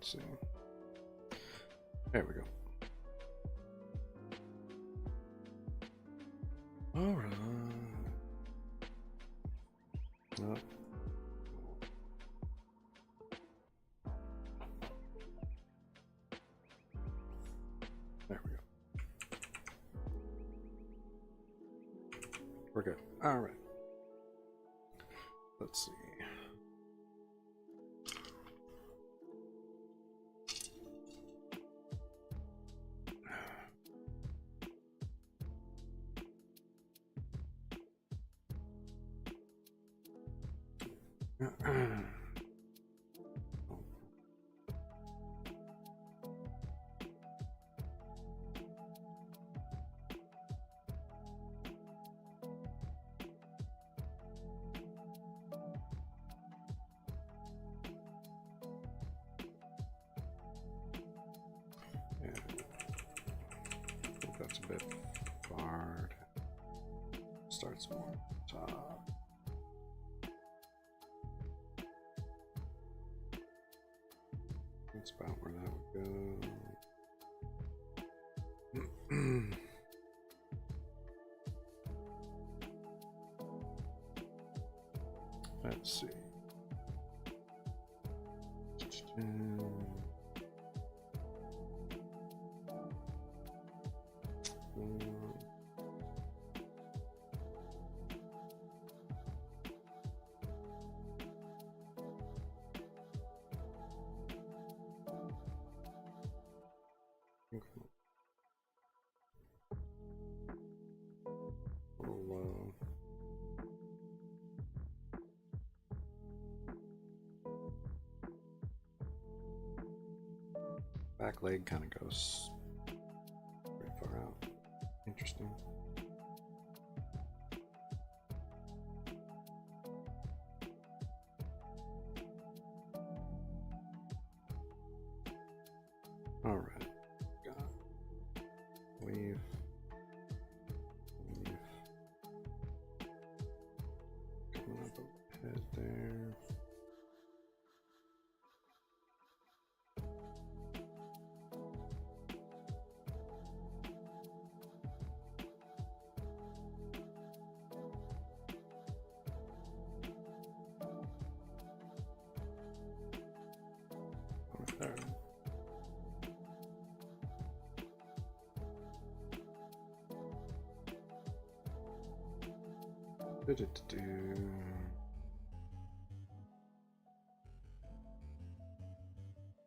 Let's see. There we go. All right. Oh. There we go. We're good. All right. Let's see. That's a bit far. Start some more top. That's about where that would go. Let's see. Back leg kind of goes pretty far out. Interesting. All right. Got leaf. Coming up overhead there. There.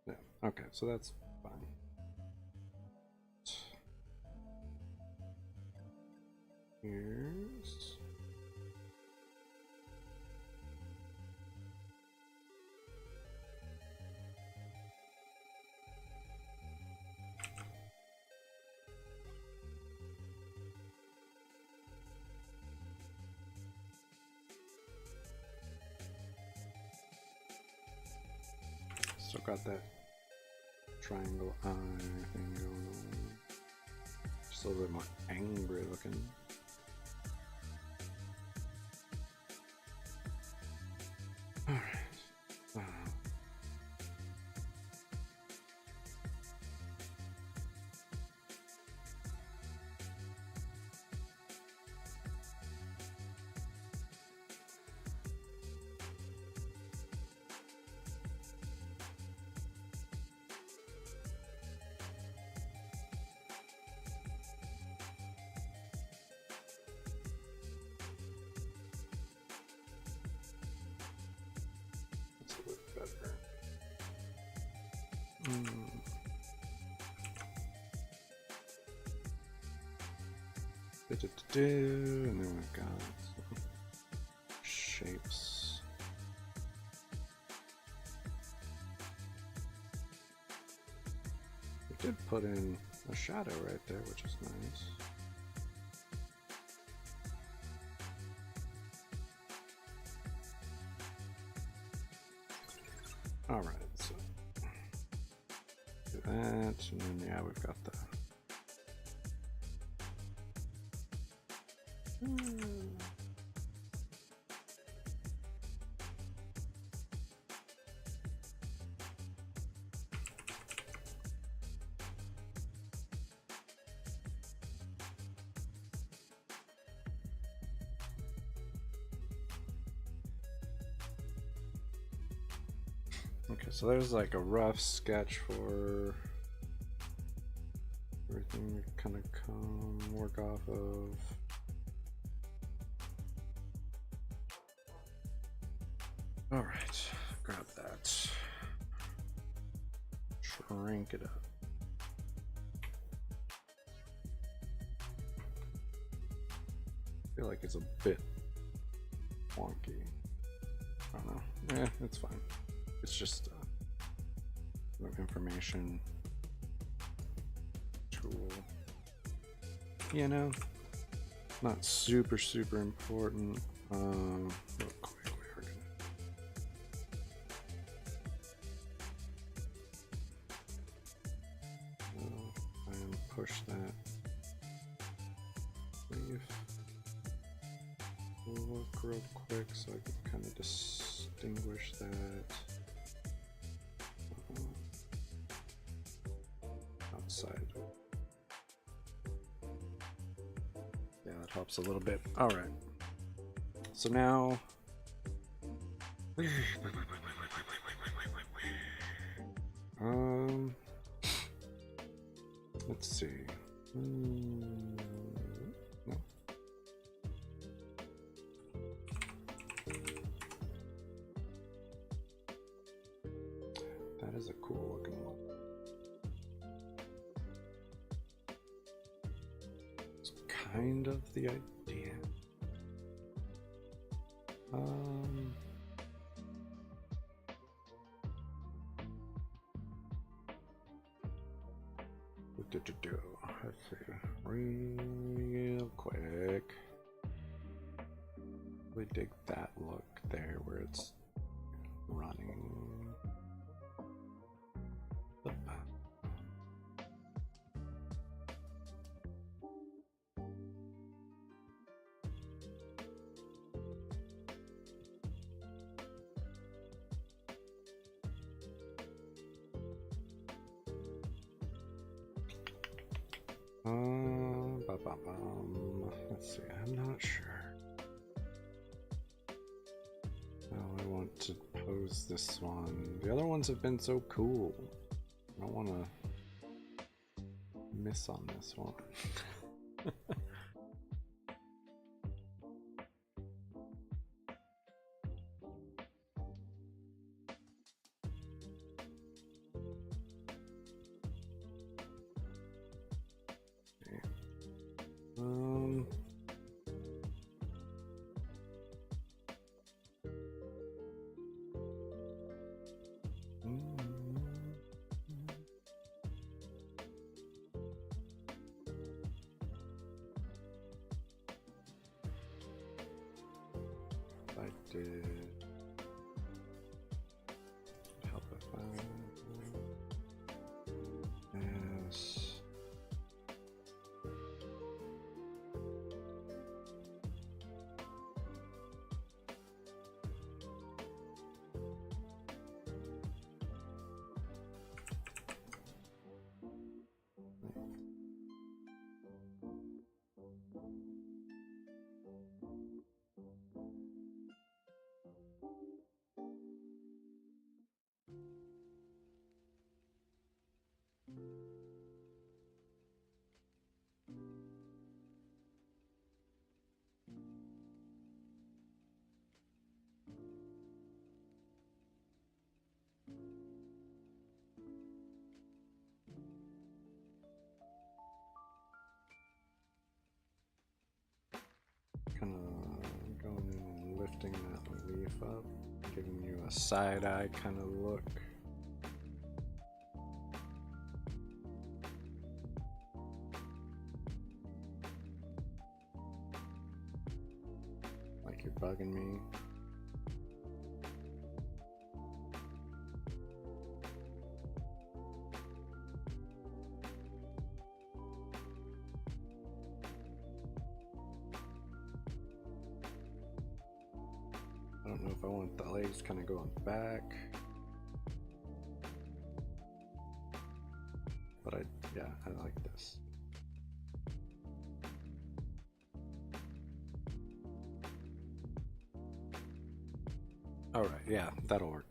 Yeah, okay, so that's fine. Here's still got that triangle eye thing going on. Just a little bit more angry looking. All right. That's a bit better. And then we've got shapes. We did put in a shadow right there, which is nice. All right, so do that, and then yeah, we've got the Okay, so there's like a rough sketch for everything to kind of work off of. All right, grab that. Shrink it up. I feel like it's a bit wonky. I don't know. Eh, it's fine. It's just information tool. You know, not super important. Real quick, we're gonna. And push that. Leave. We'll look real quick so I can kind of distinguish that. Outside. Yeah, that helps a little bit. All right. So now, let's see. No. That is a cool looking one. It's kind of the idea. Let's see, real quick. We dig that look there where it's running. Let's see, I'm not sure how I want to pose this one. The other ones have been so cool. I don't want to miss on this one. Help if yes. Kind of going in and lifting that leaf up, giving you a side-eye kind of look. Like you're bugging me. I don't know if I want the legs kind of going back, but yeah, I like this. All right, yeah, that'll work.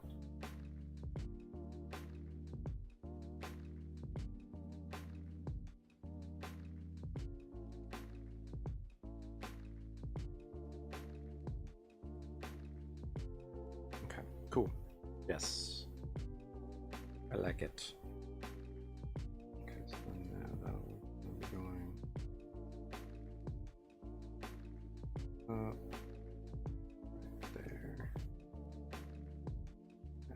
Yes. I like it. Okay, so now that will be going up right there. Yeah.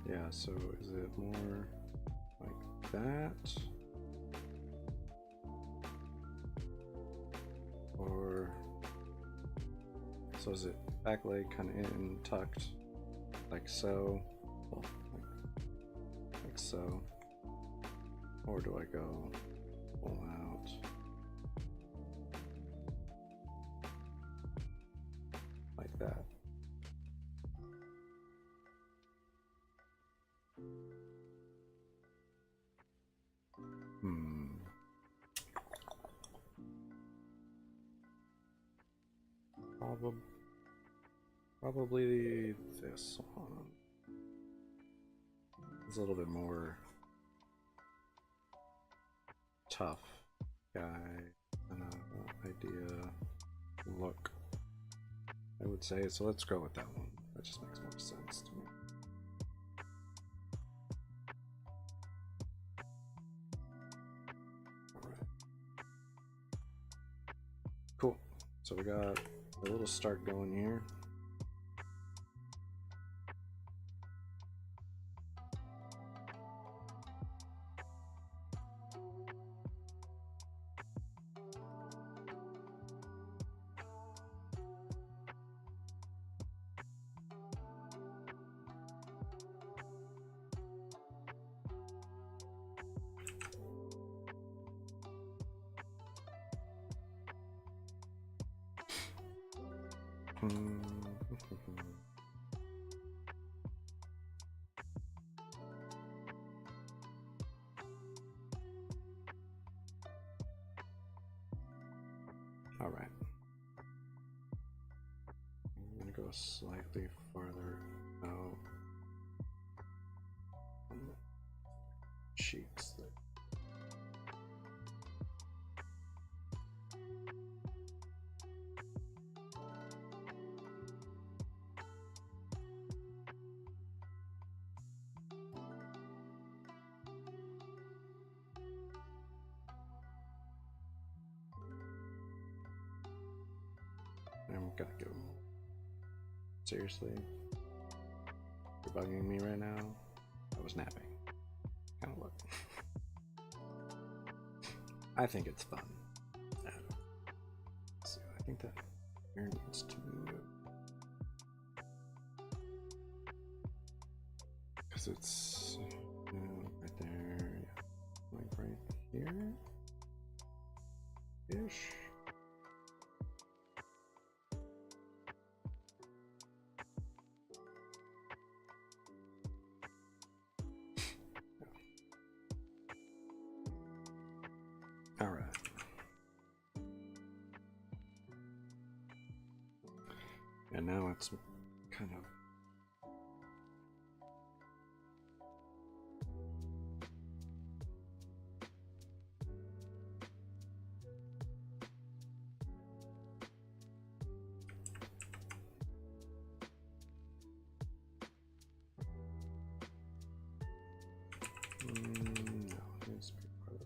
Yeah, so is it more like that? Or so is it back leg kind of in tucked like so? Well, like so. Or do I go full out? Like that. Probably this one. It's a little bit more tough guy kind of idea look, I would say. So let's go with that one. That just makes more sense to me. Alright. Cool. So we got a little start going here. All right. I'm gonna go slightly farther out on the cheeks there. I'm gonna go. Seriously? You're bugging me right now? I was napping. Kind of look. I think it's fun. So I think that hair needs to move. Because it's right there. Yeah. Like right here. Ish. All right. And now it's kind of no, it needs to be further.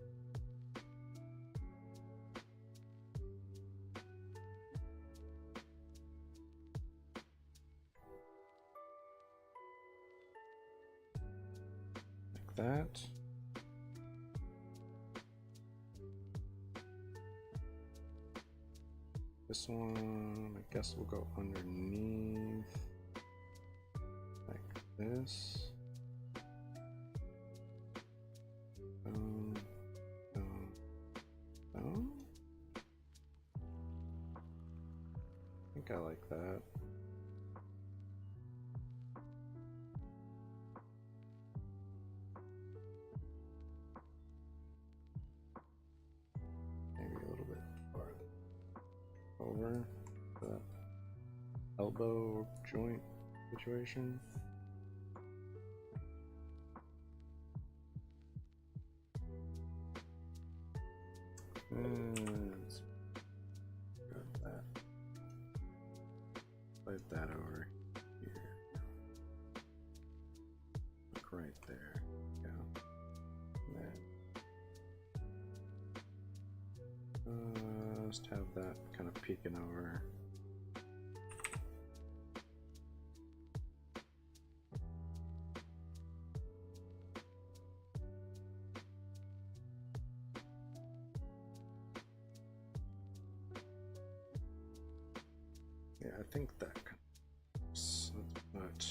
Like that. This one, I guess we'll go underneath like this. I think I like that. Maybe a little bit farther over. That elbow joint situation. Let's grab that. Slide that over here. Look right there. Go. And then just have that kind of peeking over. Yeah, I think that kind of, but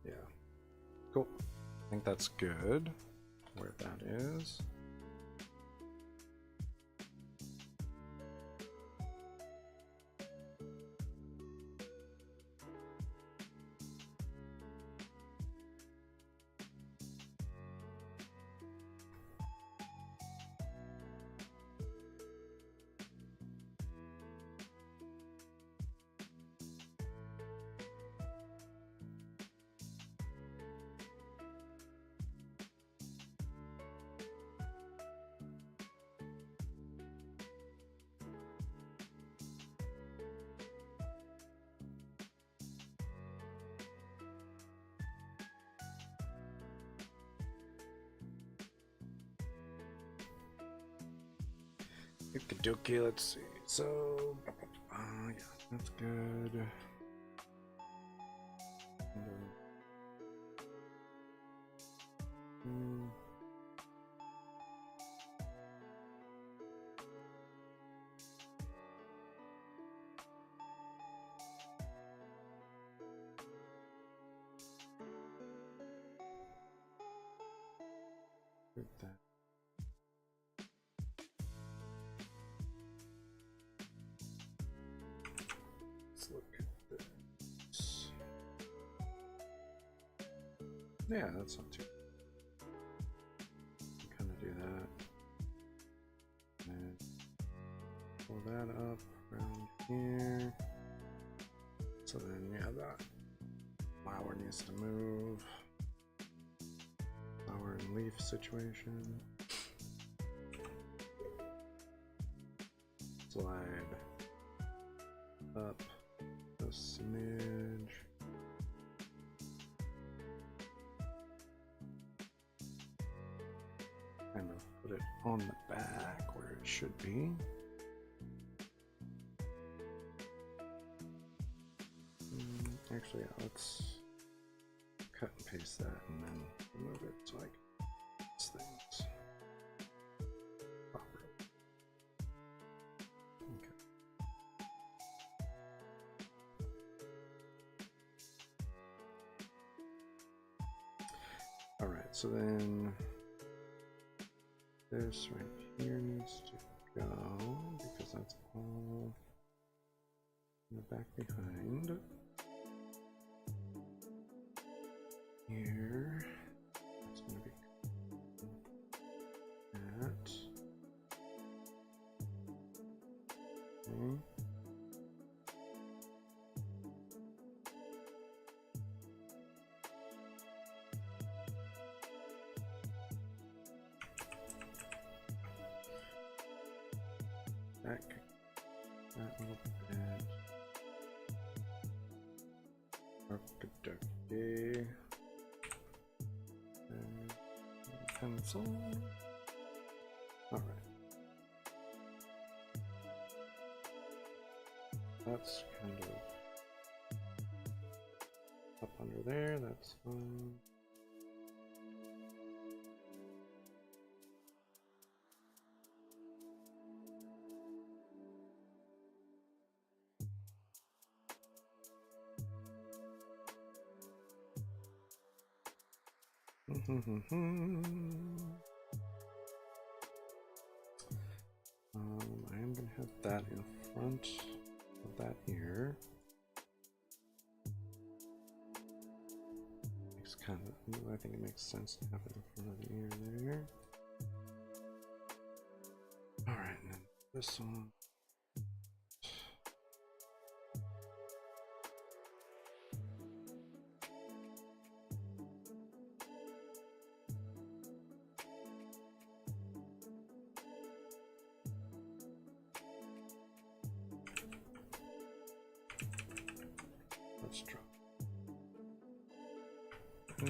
yeah, cool. I think that's good where that is. Okie, let's see. So, yeah, that's good. With that. Let's look at this. Yeah, that's not too bad. Kind of do that. And pull that up around here. So then, yeah, that flower needs to move. Flower and leaf situation. Slide up a smidge. Kind of put it on the back where it should be. Actually, yeah, let's cut and paste that and then remove it so I can fix things properly. Okay. All right, so then this right here needs to go because that's all in the back behind. Here, it's going to be that. Okay. Back that little bit. Okey-dokey. Pencil. All right. That's kind of up under there. That's fine. I am going to have that in front of that here. Makes kind of, I think it makes sense to have it in front of the ear there. Alright, and then this one. Let's draw. I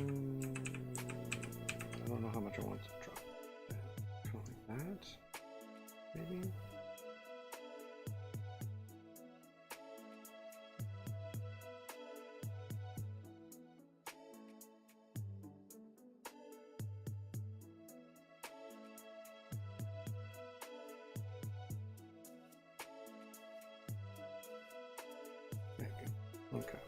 don't know how much I want to draw. Kind of like that, maybe. Maybe. Okay.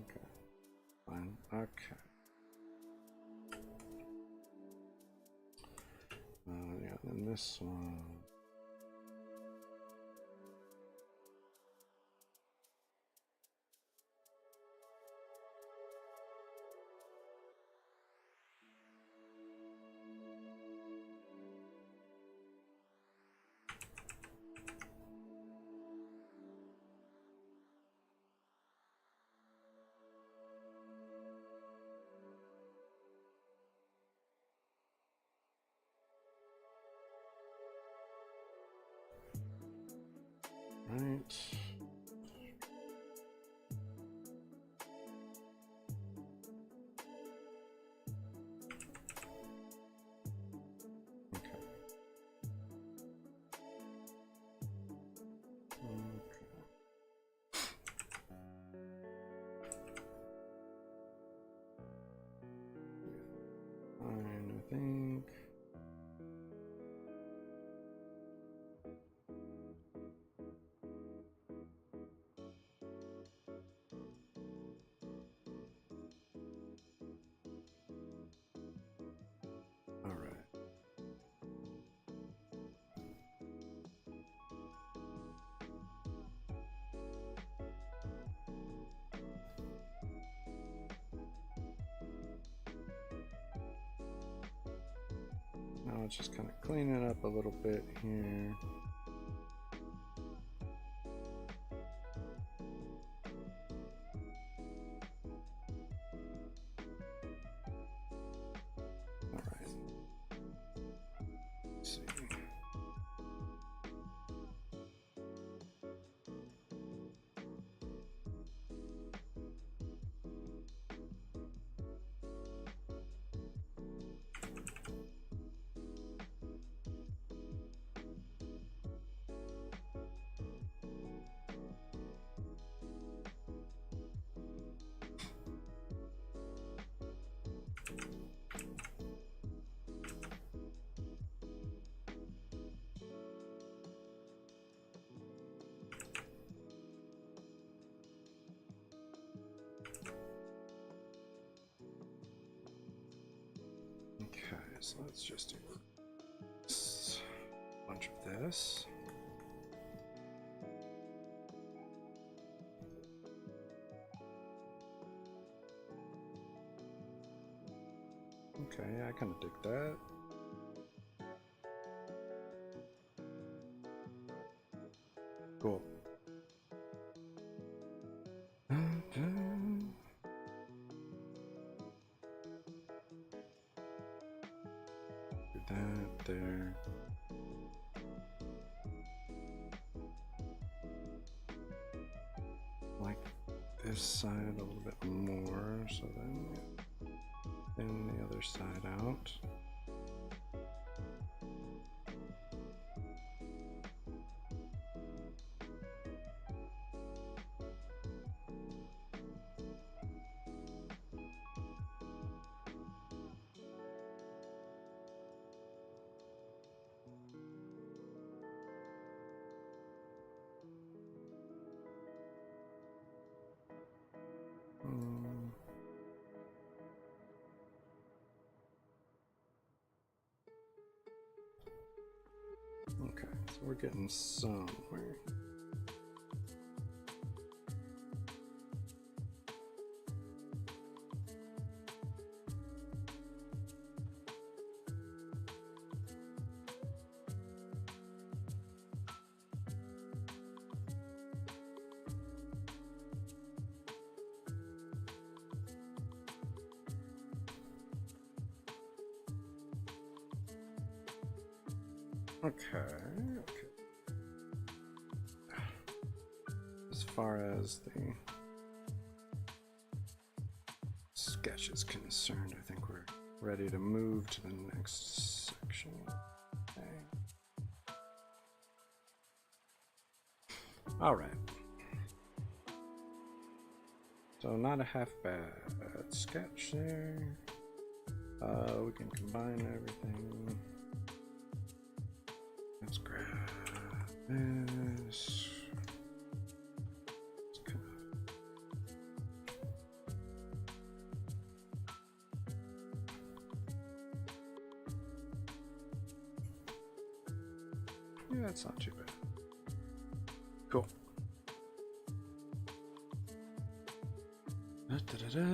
Okay. Fine. Okay. Yeah, then this one. Right. Okay. Fine, I think. All right. Now let's just kind of clean it up a little bit here. All right. Let's see. Okay, so let's just do a bunch of this. Okay, I kind of dig that. Cool. Do that there. Like this side a little bit more, so then the other side out. we're getting somewhere. Okay. As far as the sketch is concerned, I think we're ready to move to the next section. Okay. All right. So not a half bad sketch there. We can combine everything. Let's grab this. Yeah, that's not too bad. Cool. Da, da, da, da.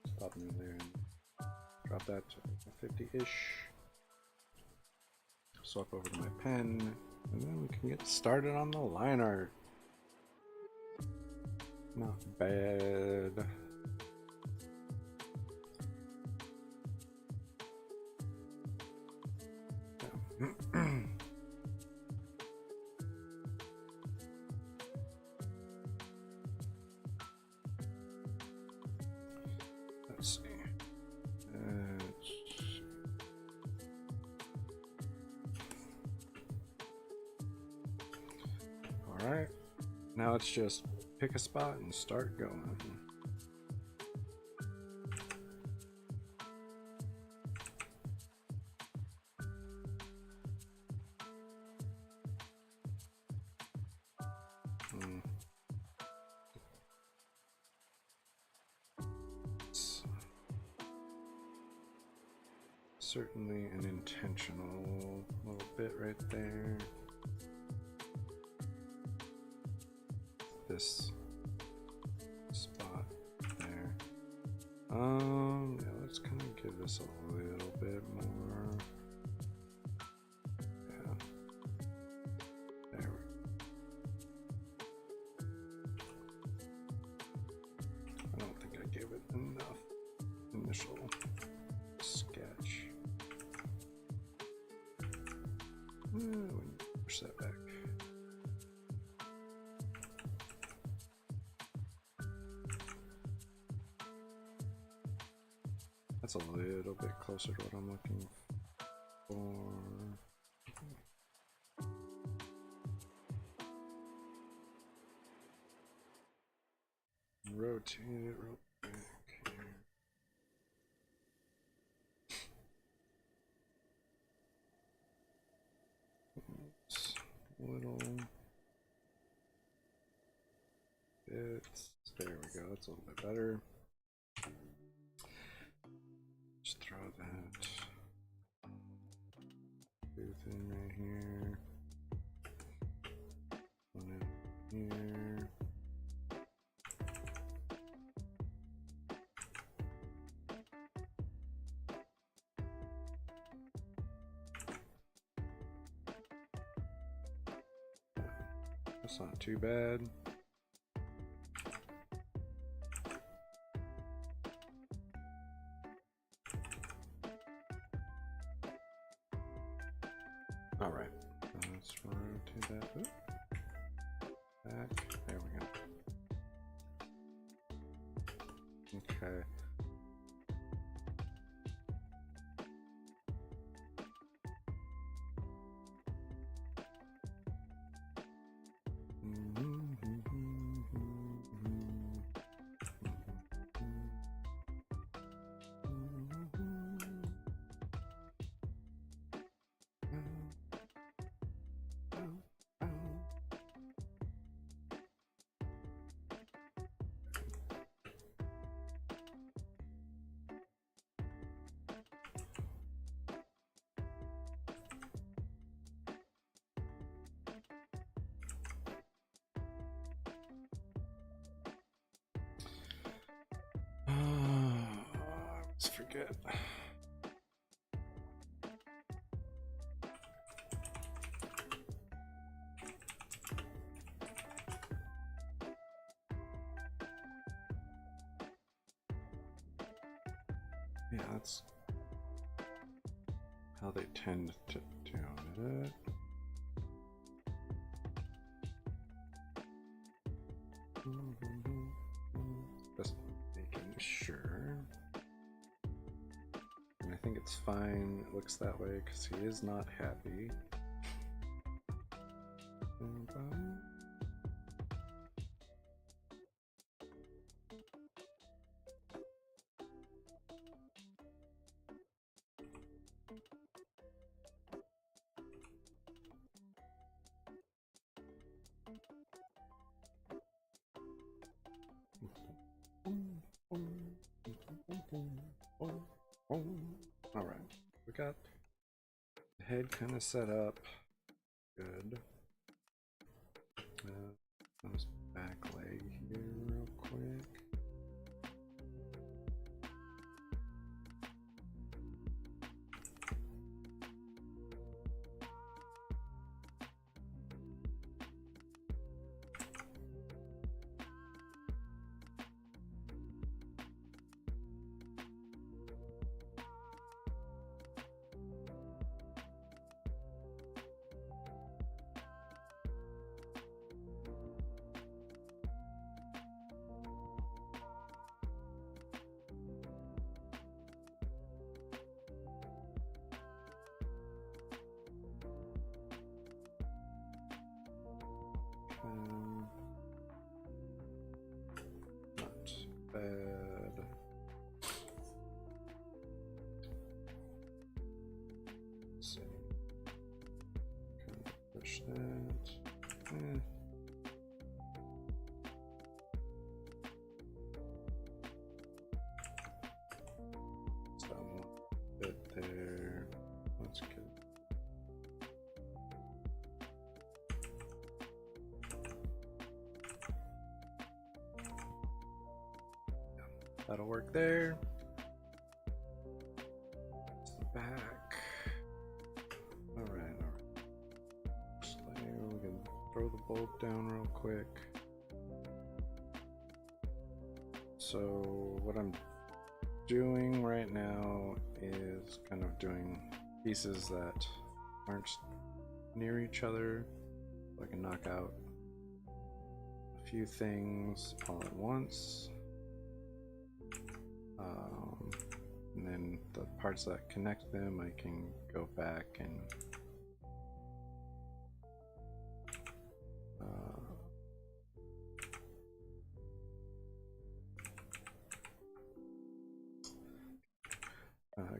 Stop me there and drop that to 50-ish. Swap over to my pen, and then we can get started on the line art. Not bad. Let's see. All right. Now let's just pick a spot and start going. Certainly an intentional little bit right there. This spot there. Yeah, let's kind of give this a little bit more. Yeah. There we go. I don't think I gave it enough initial sketch. We need to push that back. That's a little bit closer to what I'm looking for. Rotate it real quick here. Little bits. There we go. That's a little bit better. Just throw that tooth in right here. One in here. That's not too bad. All right, let's rotate that. Oop. Back. There we go. Okay. it. Yeah, that's how they tend to do it. Just making sure. And I think it's fine. It looks that way because he is not happy. Alright, we got the head kind of set up. Good. This back leg here real quick. Not bad. Let's see. Kind of push that. Some bit there. That's good. That'll work there. Back. Alright. Just we can throw the bolt down real quick. So what I'm doing right now is kind of doing pieces that aren't near each other. So I can knock out a few things all at once. And then the parts that connect them, I can go back and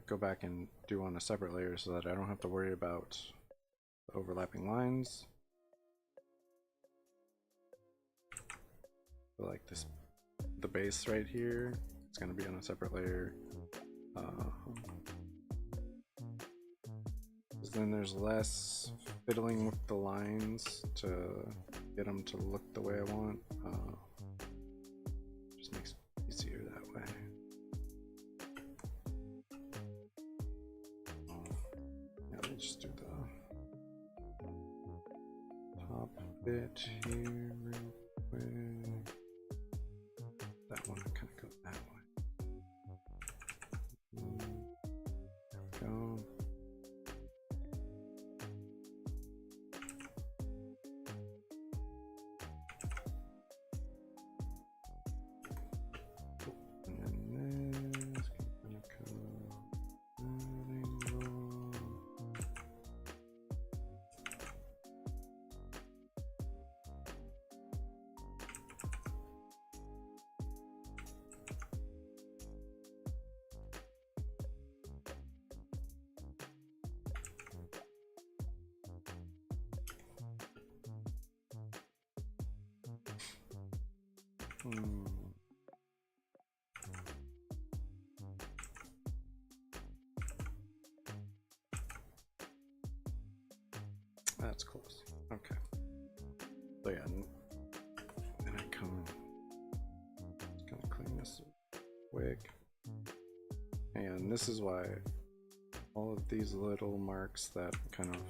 go back and do on a separate layer so that I don't have to worry about the overlapping lines. So like this, the base right here, it's going to be on a separate layer. Then there's less fiddling with the lines to get them to look the way I want. Just makes it easier that way. Yeah, we'll just do the top bit here real quick. That one kind of goes that way. There we go. That's close. Okay. So yeah, then I come, just gonna clean this quick, and this is why all of these little marks that kind of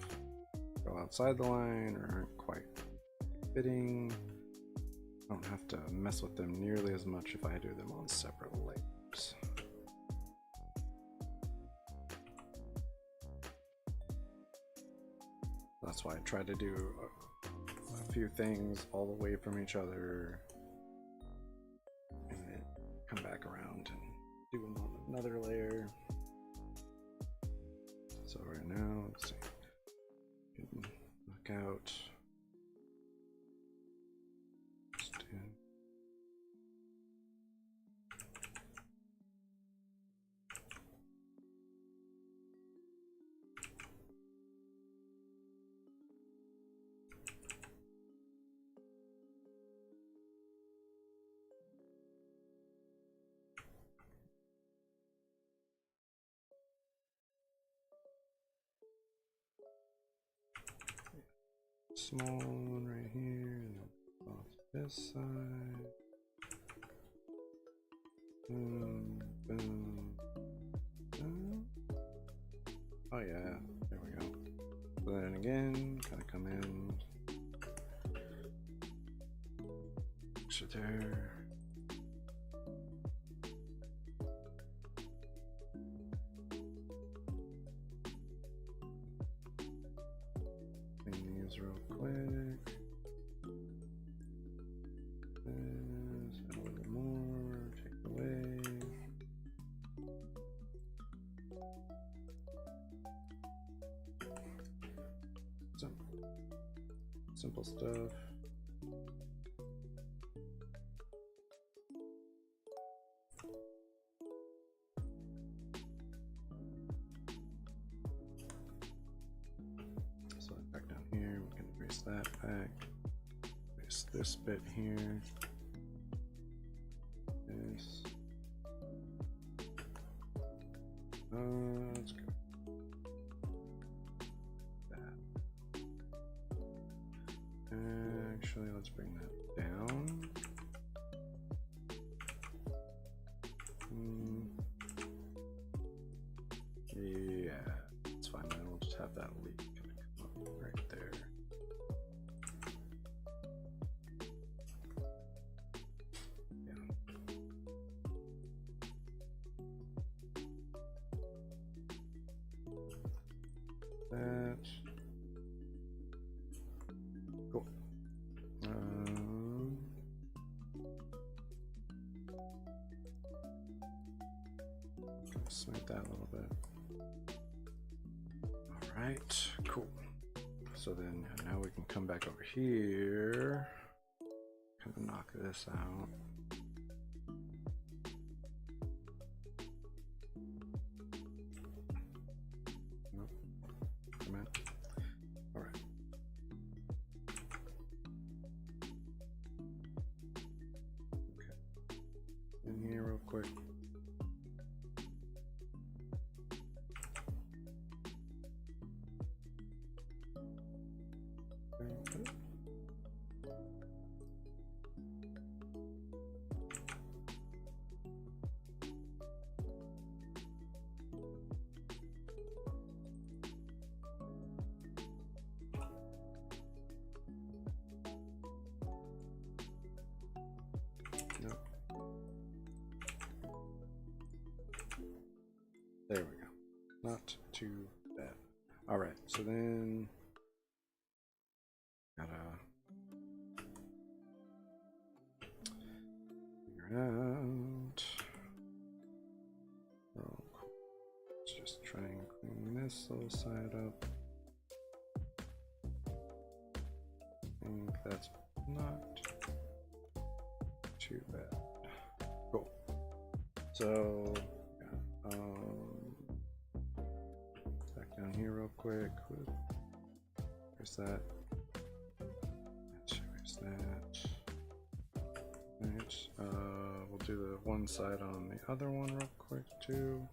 go outside the line or aren't quite fitting, I don't have to mess with them nearly as much if I do them on separate layers. That's why I try to do a few things all away from each other and then come back around and do them on another layer. So right now, let's see, knock out. Small one right here, and then off this side. Boom, boom, boom. Oh yeah, there we go. So then again, kind of come in. So there. Real quick. This, add a little more, take it away. Simple stuff. That back, place this bit here, this, let's go, that, actually let's bring that down, yeah, it's fine, then we'll just have that leak kind of come up right there. That cool. Smooth that a little bit. All right, cool. So then now we can come back over here, kind of knock this out. Quick. Nope. There we go. Not too bad. All right, so then gotta figure out. Oh, let's just try and clean this little side up. I think that's not too bad. Cool. So. Back down here real quick. Where's that? Where's that? Right. We'll do the one side on the other one real quick too.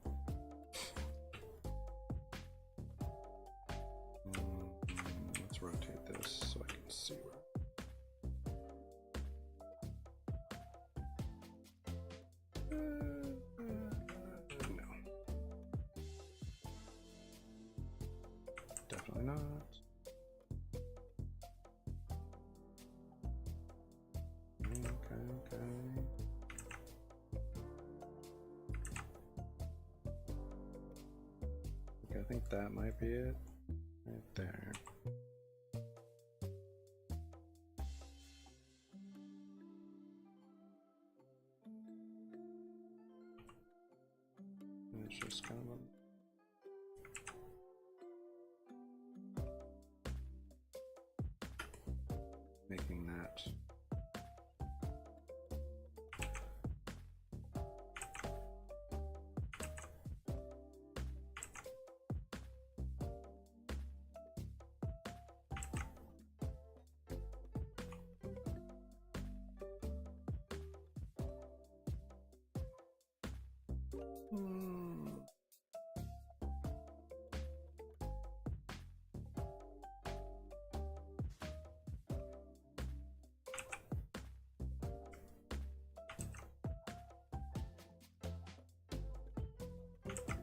Let's rotate this so I can see where. Okay. Okay, I think that might be it. Right there. And it's just kind of making that.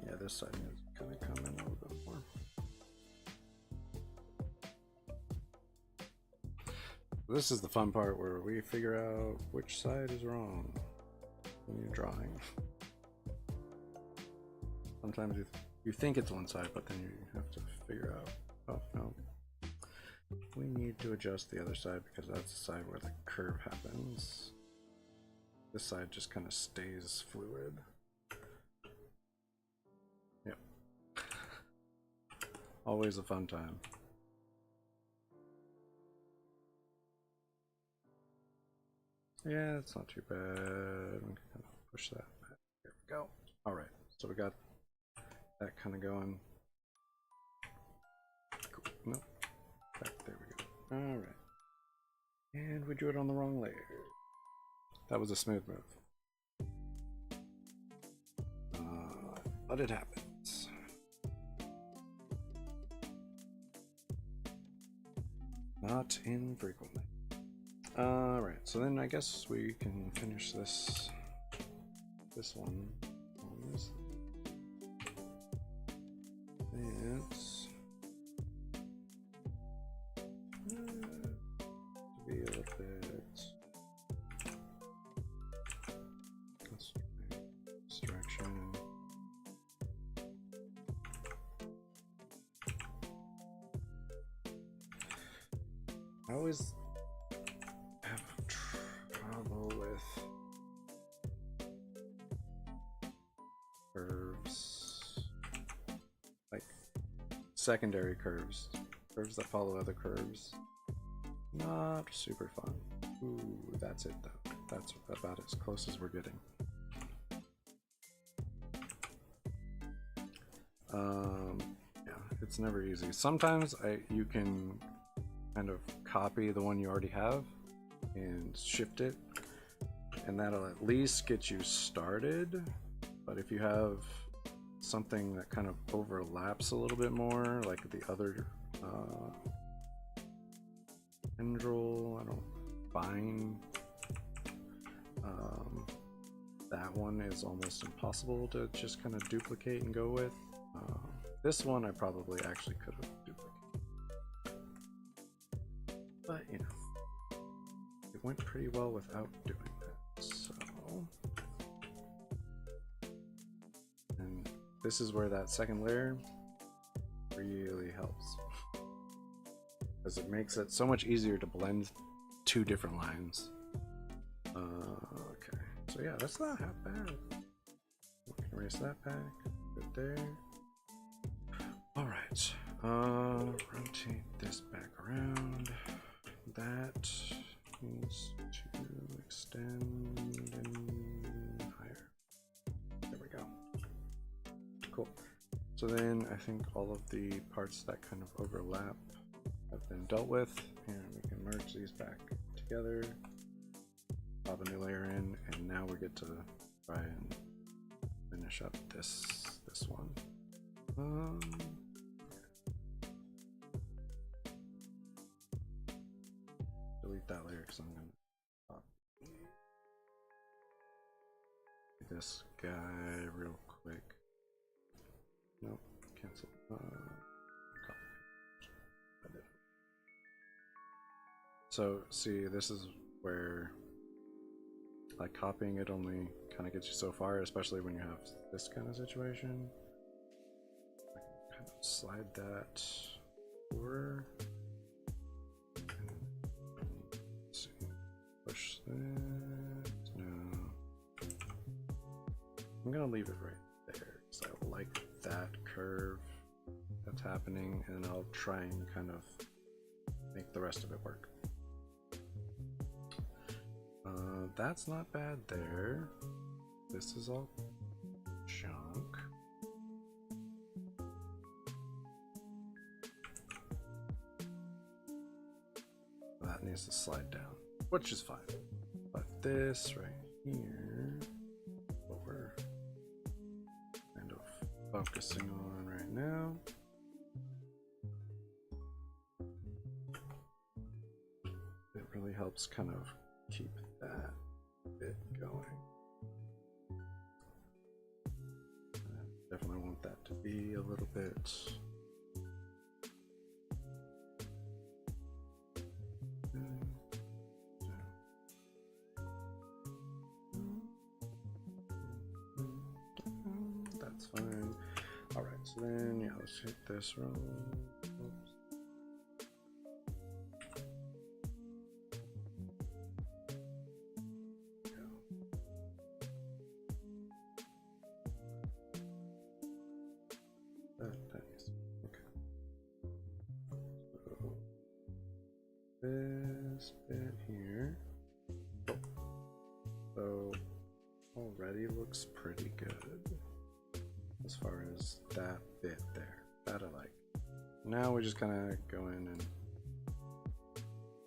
Yeah, this side is kind of coming a little bit more. This is the fun part where we figure out which side is wrong when you're drawing. Sometimes you think it's one side, but then you have to figure out, oh no, we need to adjust the other side because that's the side where the curve happens. This side just kind of stays fluid. Yep. Always a fun time. Yeah, it's not too bad. We can kind of push that back. There we go. All right, so we got that kind of going. Cool. Nope. Back there we go. All right. And we drew it on the wrong layer. That was a smooth move. But it happens. Not infrequently. Alright, so then I guess we can finish this one on this. It's to be a little bit distraction. I always have trouble with curves, like secondary curves that follow other curves. Not super fun. Ooh, that's it though. That's about as close as we're getting. Yeah, it's never easy. Sometimes you can kind of copy the one you already have and shift it, and that'll at least get you started. But if you have something that kind of overlaps a little bit more, like the other tendril, I don't find that one is almost impossible to just kind of duplicate and go with. This one I probably actually could have duplicated, but you know, it went pretty well without doing that. So, and this is where that second layer really helps, because it makes it so much easier to blend two different lines. Okay, so yeah, that's not half bad. We can erase that back, good there. All right, rotate this back around. That needs to extend and higher. There we go. Cool. So then I think all of the parts that kind of overlap have been dealt with, and we can merge these back together, pop a new layer in, and now we get to try and finish up this one. Delete that layer because I'm going to copy this guy real quick. Nope, cancel. Copy. Edit. So see, this is where like copying it only kind of gets you so far, especially when you have this kind of situation. I can kind of slide that over. Let's see. Push this. No. I'm gonna leave it right there because I like that curve that's happening, and I'll try and kind of make the rest of it work. That's not bad there. This is all junk. That needs to slide down, which is fine. But this right here, what we're kind of focusing on right now, it really helps kind of keep that bit going. I definitely want that to be a little bit that's fine. Alright, so then yeah, let's hit this roll. Oops. This bit here, so already looks pretty good as far as that bit there. That I like. Now we just kind of go in and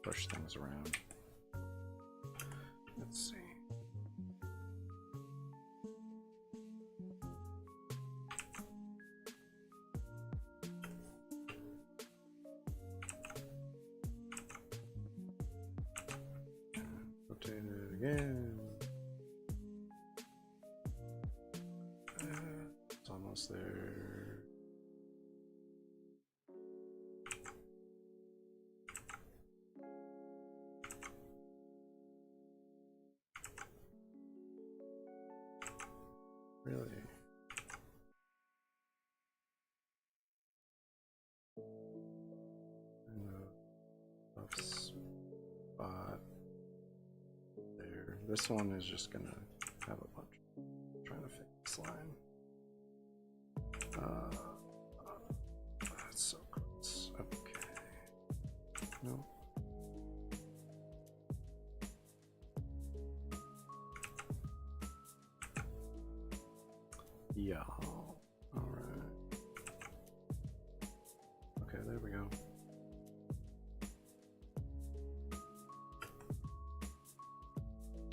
push things around. Let's see. Rotate it again. It's almost there. Really? And a rough spot there. This one is just gonna have a bunch. I'm trying to fix this line. That's so close. Okay. No. Yeah. Alright. Okay, there we go.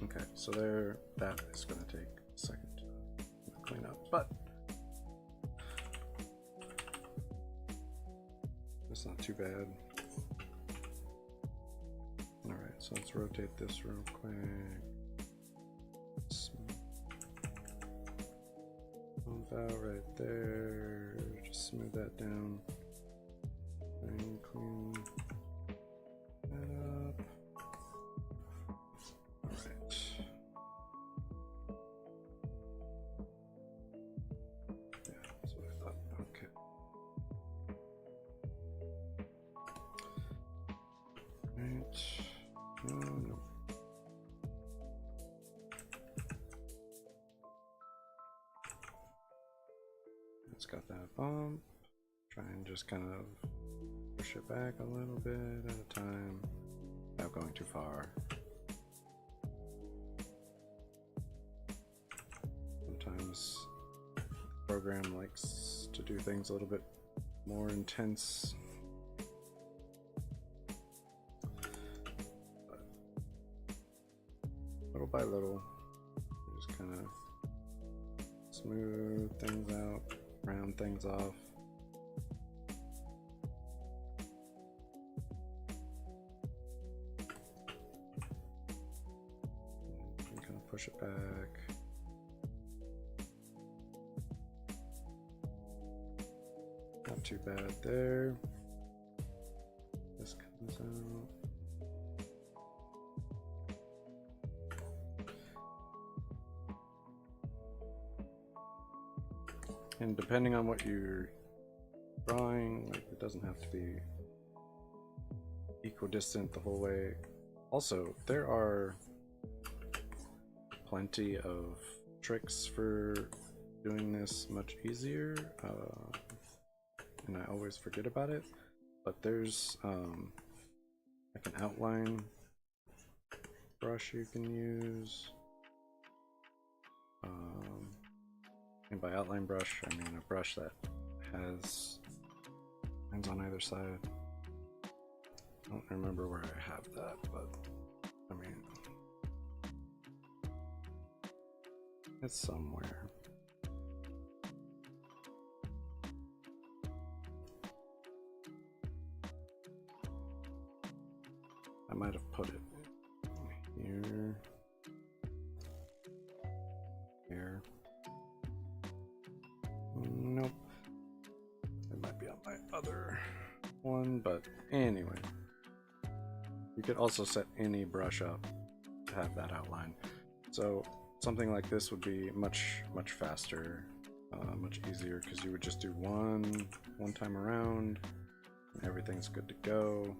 Okay, so there, that is going to take a second to clean up, but it's not too bad. Alright, so let's rotate this real quick. Bump out right there. Just smooth that down. And clean that up. Alright. Yeah, that's what I thought. Okay. Right. No. It's got that bump. Try and just kind of push it back a little bit at a time without going too far. Sometimes the program likes to do things a little bit more intense. But little by little, just kind of smooth things out, round things off. And kind of push it back. Not too bad there. This comes out. And depending on what you're drawing, like it doesn't have to be equidistant the whole way. Also, there are plenty of tricks for doing this much easier, and I always forget about it, but there's like an outline brush you can use, and by outline brush I mean a brush that has lines on either side. I don't remember where I have that, but I mean it's somewhere. I might have put it here, here. Nope. It might be on my other one, but anyway. You could also set any brush up to have that outline. So something like this would be much faster, much easier, because you would just do one time around and everything's good to go.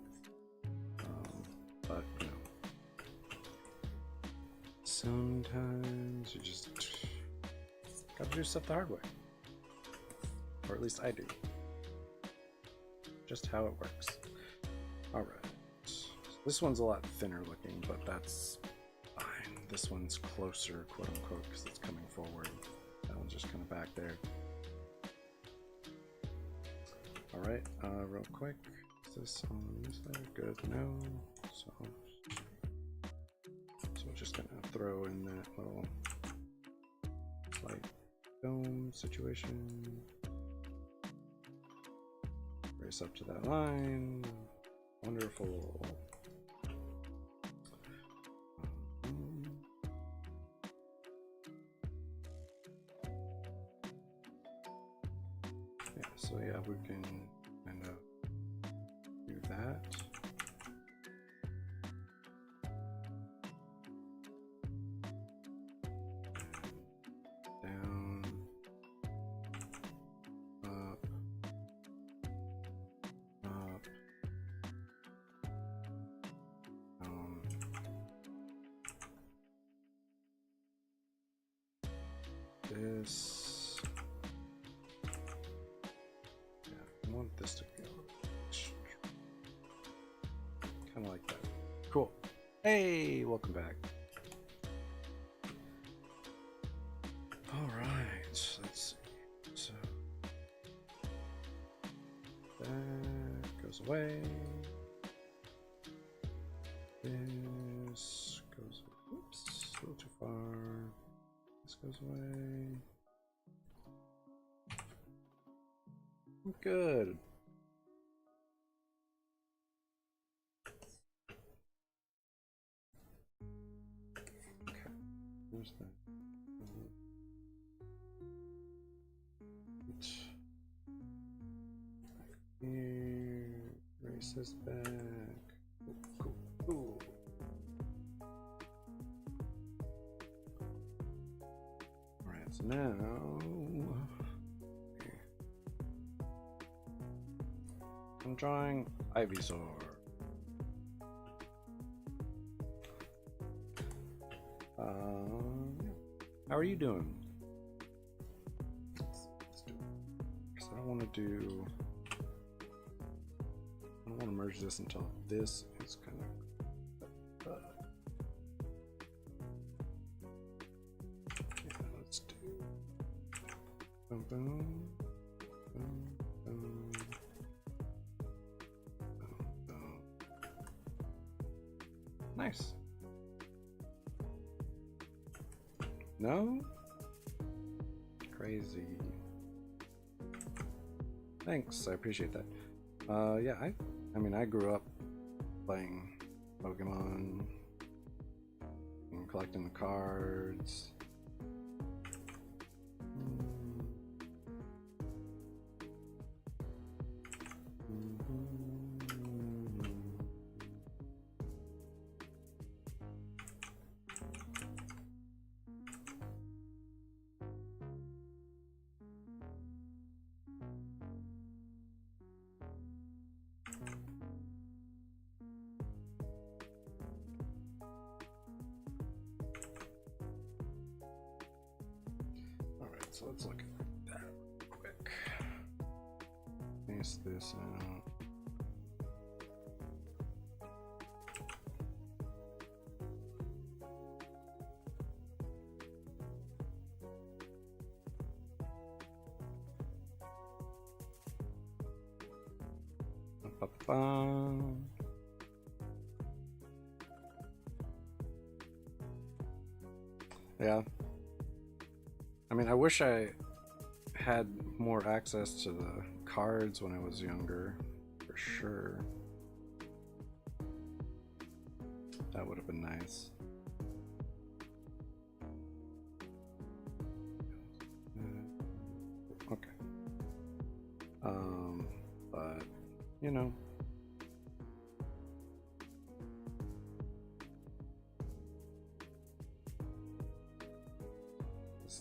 But you know, sometimes you just gotta do stuff the hard way, or at least I do. Just how it works. All right. This one's a lot thinner looking, but that's fine. This one's closer, quote unquote, because it's coming forward. That one's just kind of back there. All right, real quick. Is this on this side? Good. No. So we're just gonna throw in that little slight dome situation. Race up to that line. Wonderful. Yeah, so yeah, we can kind of do that. Down, up, up, down. This, yeah, I want this to go kind of like that. Cool. Hey, welcome back. All right, let's see. So that goes away. This goes, oops, a little too far. This goes away. Good. Okay, where's that? Here, race this back. Cool, cool. All right, so now I'm drawing Ivysaur. How are you doing? Let's do it. Because I don't want to do. I don't want to merge this until this is kind of. Yeah, let's do. Boom, boom, boom, boom, boom, boom. Nice. No? Crazy. Thanks, I appreciate that. Yeah, I mean, I grew up playing Pokemon and collecting the cards. So let's look at that real quick. Paste this out. Yeah. I mean, I wish I had more access to the cards when I was younger, for sure. That would have been nice. Okay. But, you know.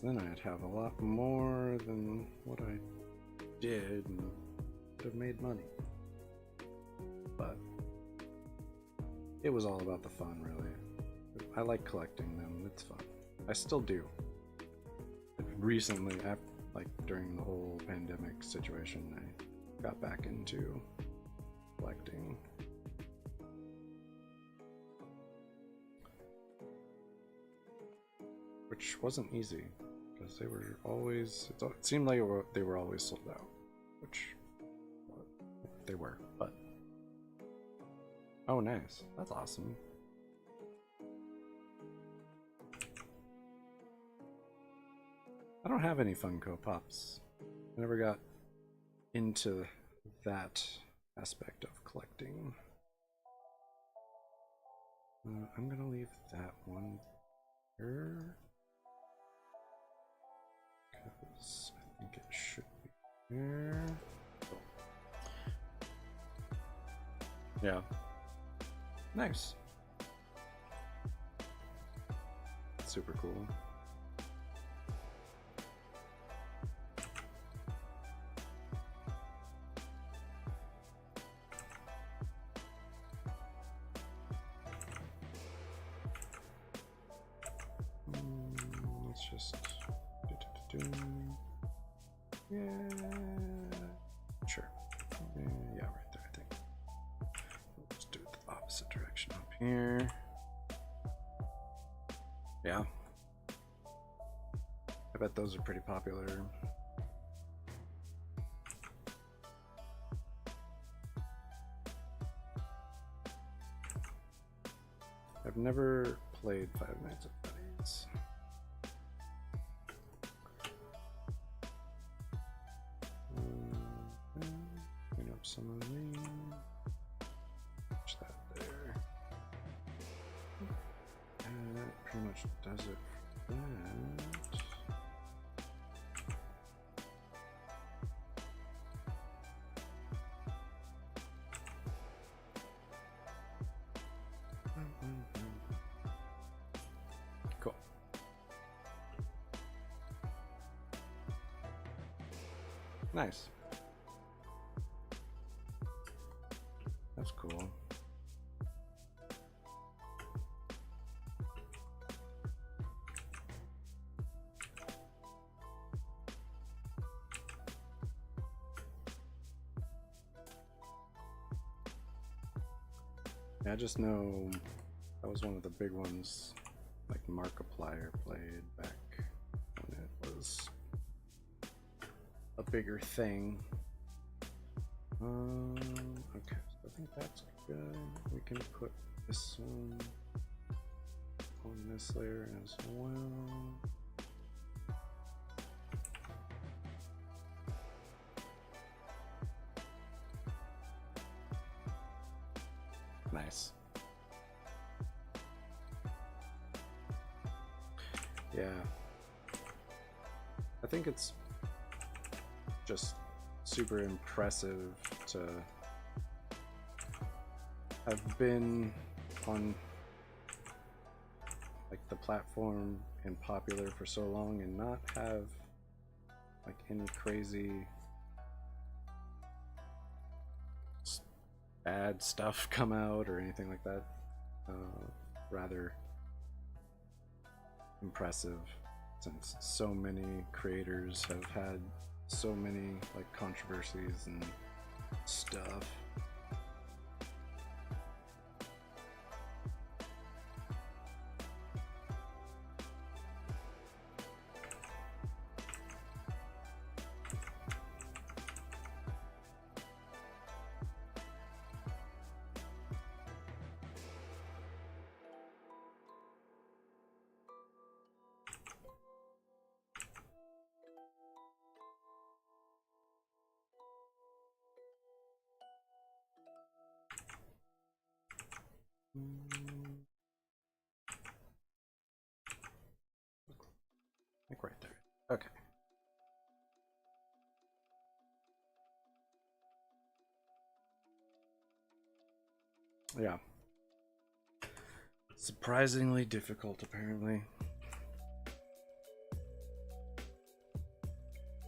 Then I'd have a lot more than what I did and would have made money. But it was all about the fun, really. I like collecting them, it's fun. I still do. Recently, like during the whole pandemic situation, I got back into collecting. Which wasn't easy. Because they were always, it seemed like they were always sold out, which they were, but oh nice, that's awesome. I don't have any Funko Pops. I never got into that aspect of collecting. I'm gonna leave that one here. I think it should be here. Oh. Yeah. Nice. Super cool. Let's just yeah, sure. Yeah, right there, I think. Let's do it the opposite direction up here. Yeah. I bet those are pretty popular. I've never played Five Nights at Freddy's. Clean up some of these. Watch that there. And that pretty much does it for that. Cool. Nice. That's cool. Yeah, I just know that was one of the big ones, like Markiplier played back when it was a bigger thing. Okay, so I think that's good. We can put this one on this layer as well. Nice. Yeah. I think it's just super impressive to have been on like the platform and popular for so long and not have like any crazy bad stuff come out or anything like that. Rather impressive since so many creators have had so many like controversies and stuff. Like right there. Okay. Yeah. Surprisingly difficult, apparently.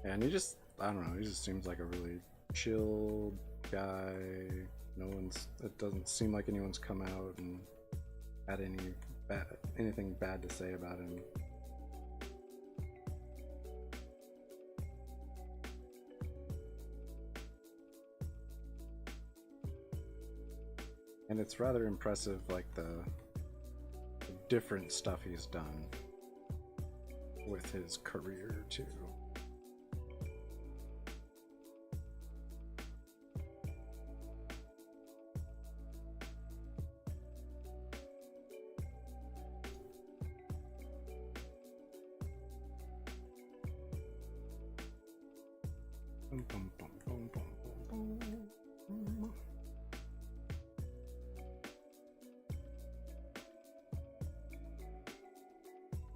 And he just, I don't know, he just seems like a really chill guy. It doesn't seem like anyone's come out and had anything bad to say about him. And it's rather impressive, like the different stuff he's done with his career too.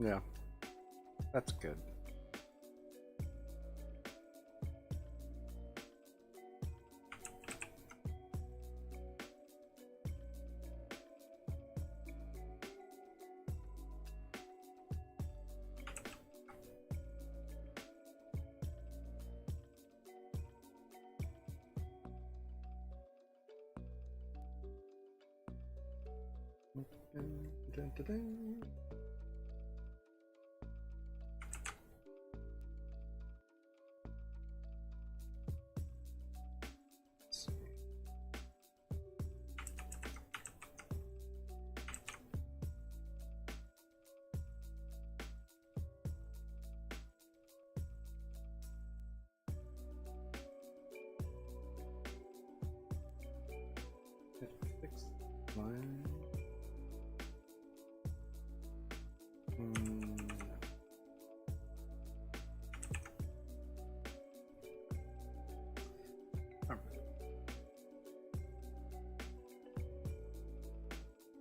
Yeah, that's good.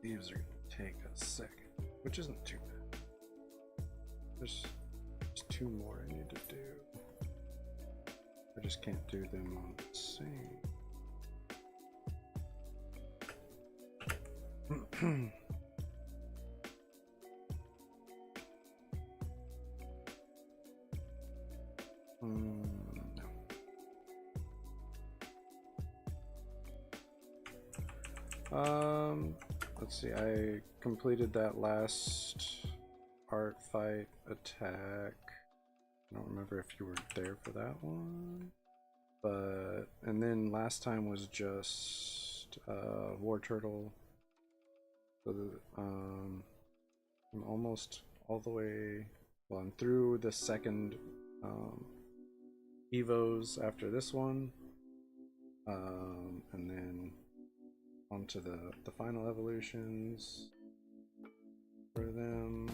These are going to take a second, which isn't too bad. There's two more I need to do. I just can't do them on the same. No. Let's see, I completed that last art fight attack. I don't remember if you were there for that one. And then last time was just War Turtle. So I'm almost all the way, well, I'm through the second evos after this one. And then onto the final evolutions for them.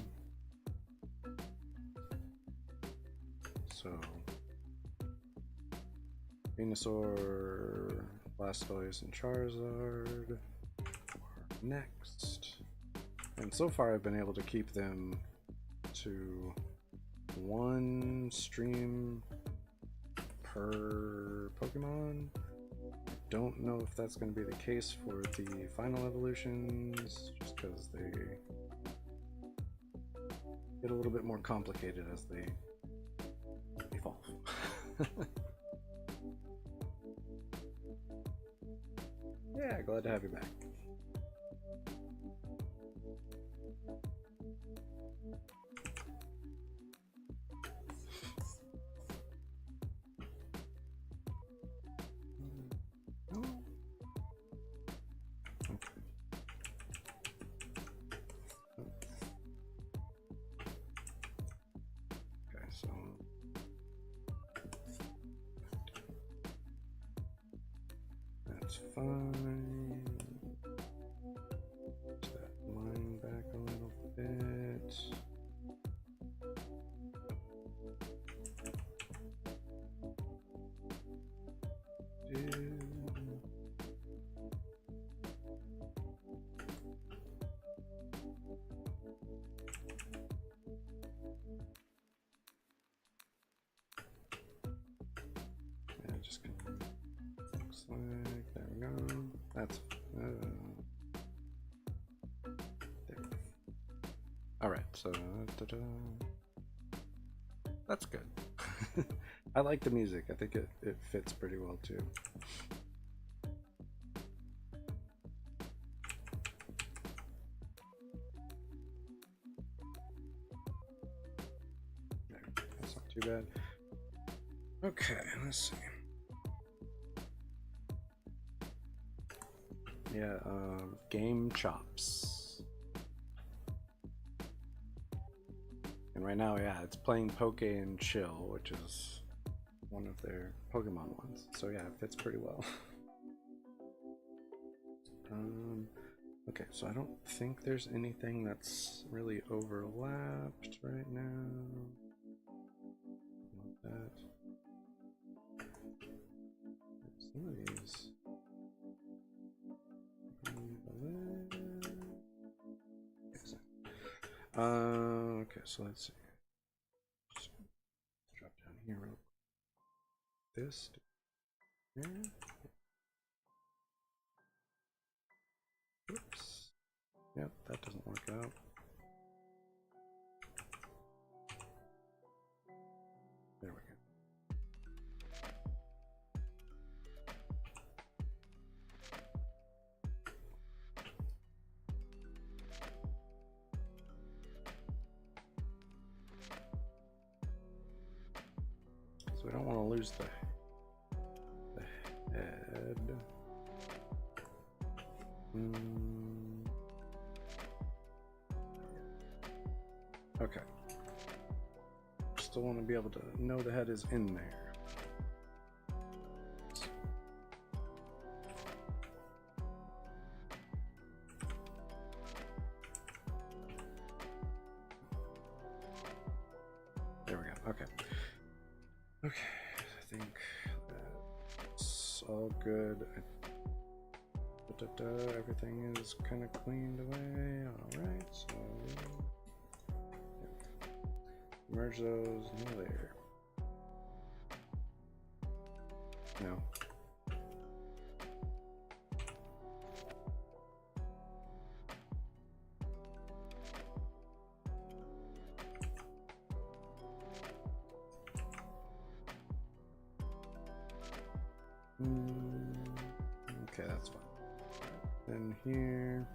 So Venusaur, Blastoise, and Charizard are next. And so far I've been able to keep them to one stream per Pokemon. Don't know if that's going to be the case for the final evolutions, just because they get a little bit more complicated as they evolve. Yeah, glad to have you back. That's fine. Put that line back a little bit. Yeah, just kind of looks like, there we go. That's there we go. All right, so that's good. I like the music. I think it fits pretty well too. There, that's not too bad. Okay, let's see. Yeah, game chops. And right now, yeah, it's playing Poke and Chill, which is one of their Pokemon ones. So yeah, it fits pretty well. Okay, so I don't think there's anything that's really overlapped right now. Not that. Some of these. Okay, so let's see. Just drop down here real quick. This here. Oops. Yep, that doesn't work out. There we go. So we don't want to lose the head. Okay. Still want to be able to know the head is in there. There we go. Okay. Okay. I think that's all good. Everything is kind of cleaned away. All right. So merge those. No there. No. Okay, that's fine. Then here.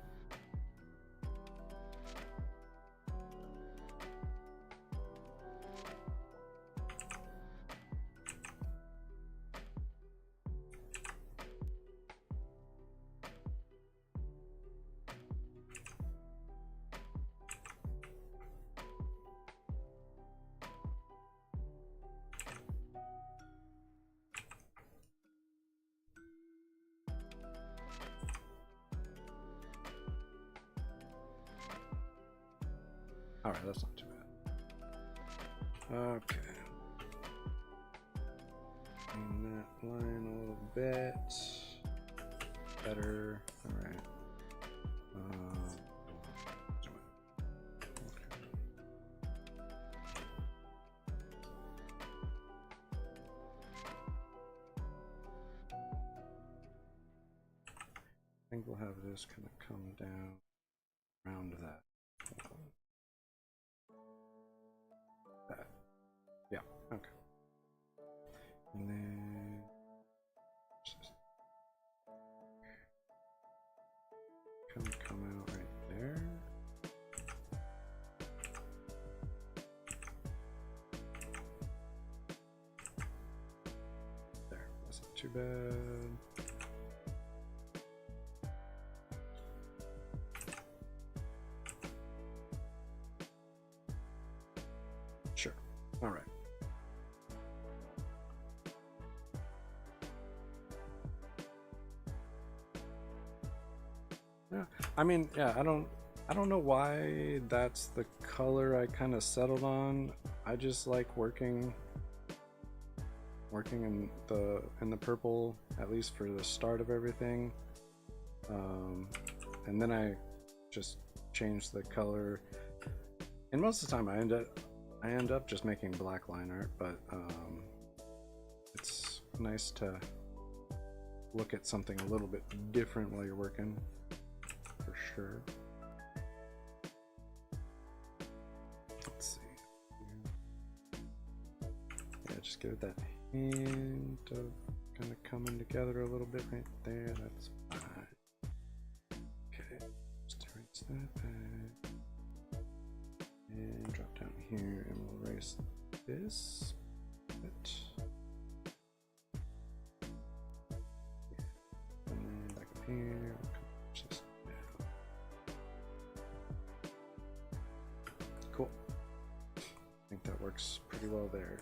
All right, that's not too bad. Okay. Clean that line a little bit. Better. All right. I think we'll have this kind of come down around that. Yeah, okay. And then kind of come out right there. There, that's not too bad. Sure. All right. Yeah, I mean, yeah, I don't know why that's the color I kind of settled on. I just like working in the purple, at least for the start of everything. And then I just change the color. And most of the time I end up just making black line art, but it's nice to look at something a little bit different while you're working, for sure. Let's see. Yeah, just give it that hint of kind of coming together a little bit right there. That's fine. Okay, just erase that back. And drop down here and we'll erase this bit. And then back up here, we'll push this down. Cool. I think that works pretty well there.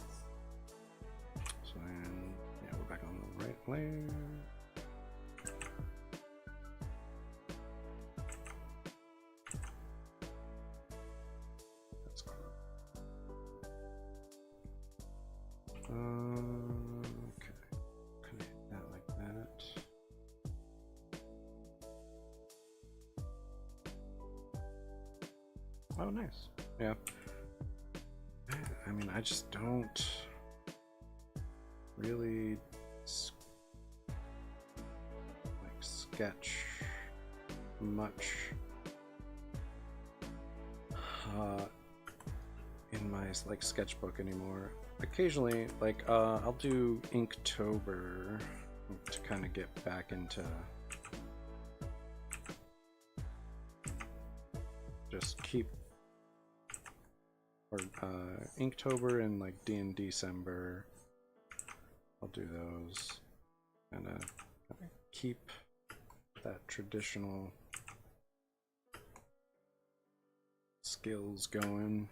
So then, yeah, we're back on the right layer. That's cool. Okay, kind of hit that like that. Oh, nice. Yeah. I mean, I just don't really like sketch much in my like sketchbook anymore. Occasionally, like I'll do Inktober to kind of get back into just keep, or Inktober and like December. I'll do those and keep that traditional skills going.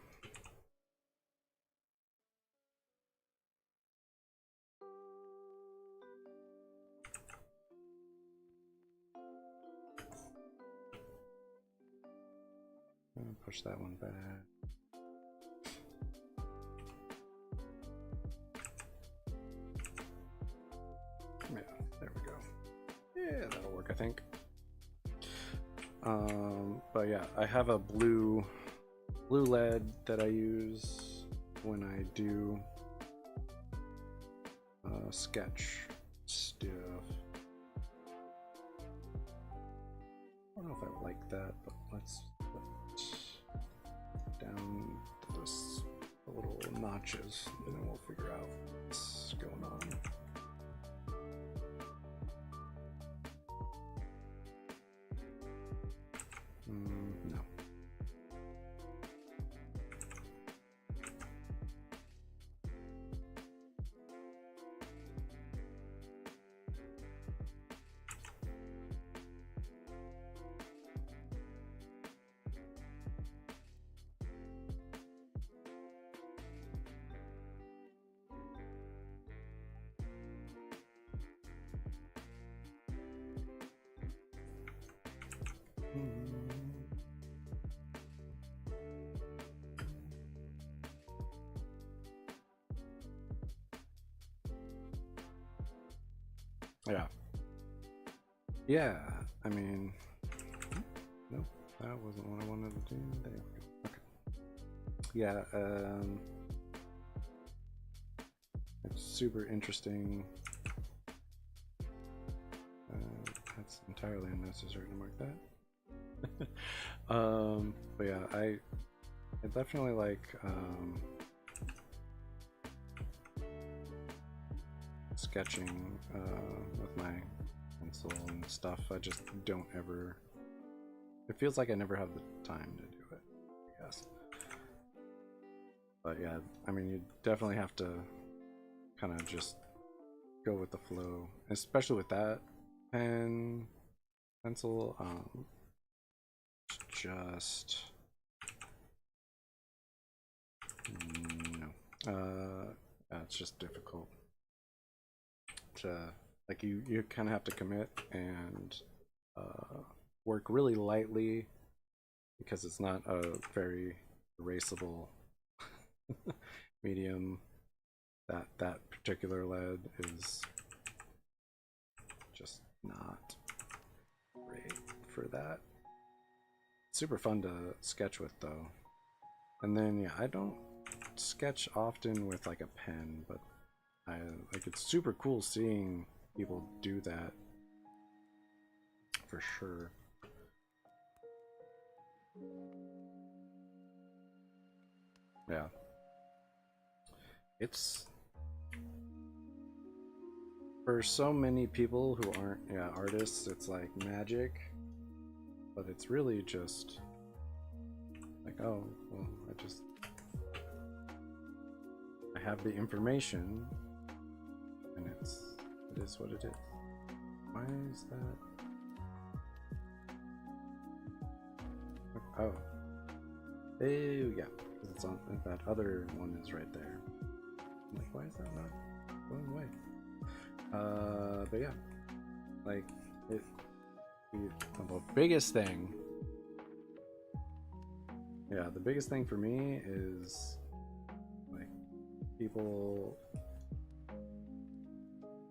I'm gonna push that one back. Yeah, there we go. Yeah, that'll work, I think. But yeah, I have a blue lead that I use when I do sketch stuff. I don't know if I like that, but let's put down this the little notches, and then we'll figure out what's going on. No. Yeah. Yeah, I mean, nope, that wasn't what I wanted to do. There we go. Okay. Yeah, it's super interesting. That's entirely unnecessary to mark that. But yeah, I definitely like sketching with my pencil and stuff. I just don't ever, it feels like I never have the time to do it, I guess. But yeah, I mean, you definitely have to kind of just go with the flow, especially with that pencil. Just no. Yeah, it's just difficult to, like, you kind of have to commit and work really lightly because it's not a very erasable medium. That particular lead is just not great for that. Super fun to sketch with though. And then yeah, I don't sketch often with like a pen, but like it's super cool seeing people do that for sure. Yeah, it's for so many people who aren't artists, it's like magic, but it's really just like, oh well, I have the information and it is what it is. Why is that? Oh, yeah, because it's on that other one is right there. I'm like, why is that not going away? But yeah, like the biggest thing. Yeah, the biggest thing for me is like people,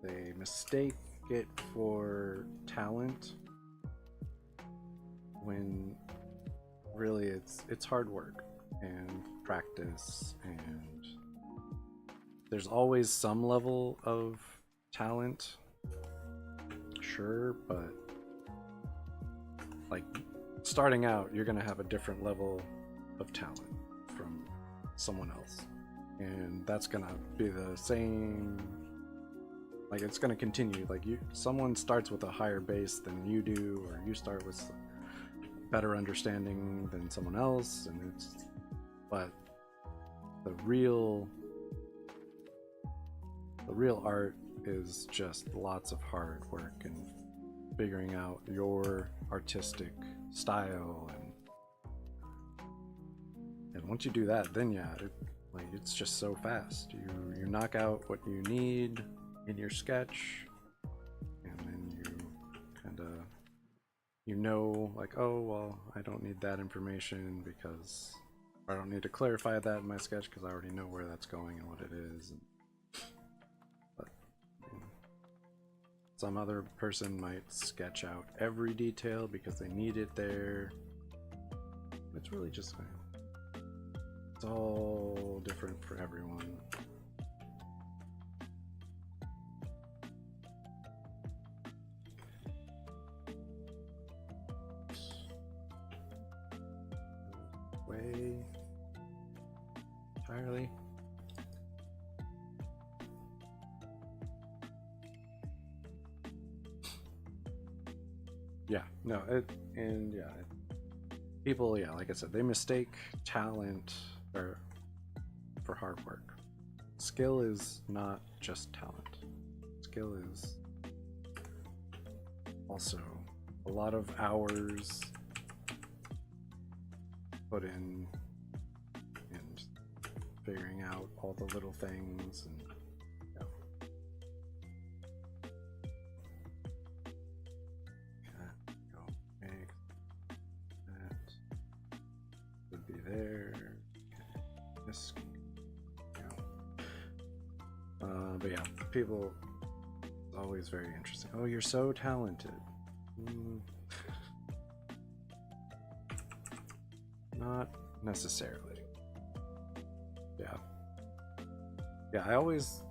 they mistake it for talent when really it's hard work and practice, and there's always some level of talent, sure, but like starting out you're gonna have a different level of talent from someone else, and that's gonna be the same, like it's gonna continue. Like someone starts with a higher base than you do, or you start with better understanding than someone else, and but the real art is just lots of hard work and figuring out your artistic style, and once you do that, then yeah, it's just so fast. You knock out what you need in your sketch, and then you kind of like, oh well, I don't need that information because I don't need to clarify that in my sketch because I already know where that's going and what it is. But some other person might sketch out every detail because they need it there. It's really just, it's all different for everyone. Way entirely. Yeah, no, people, yeah, like I said, they mistake talent for hard work. Skill is not just talent. Skill is also a lot of hours put in and figuring out all the little things, and be there. This, but yeah, people, it's always very interesting. Oh, you're so talented. Not necessarily. Yeah, I always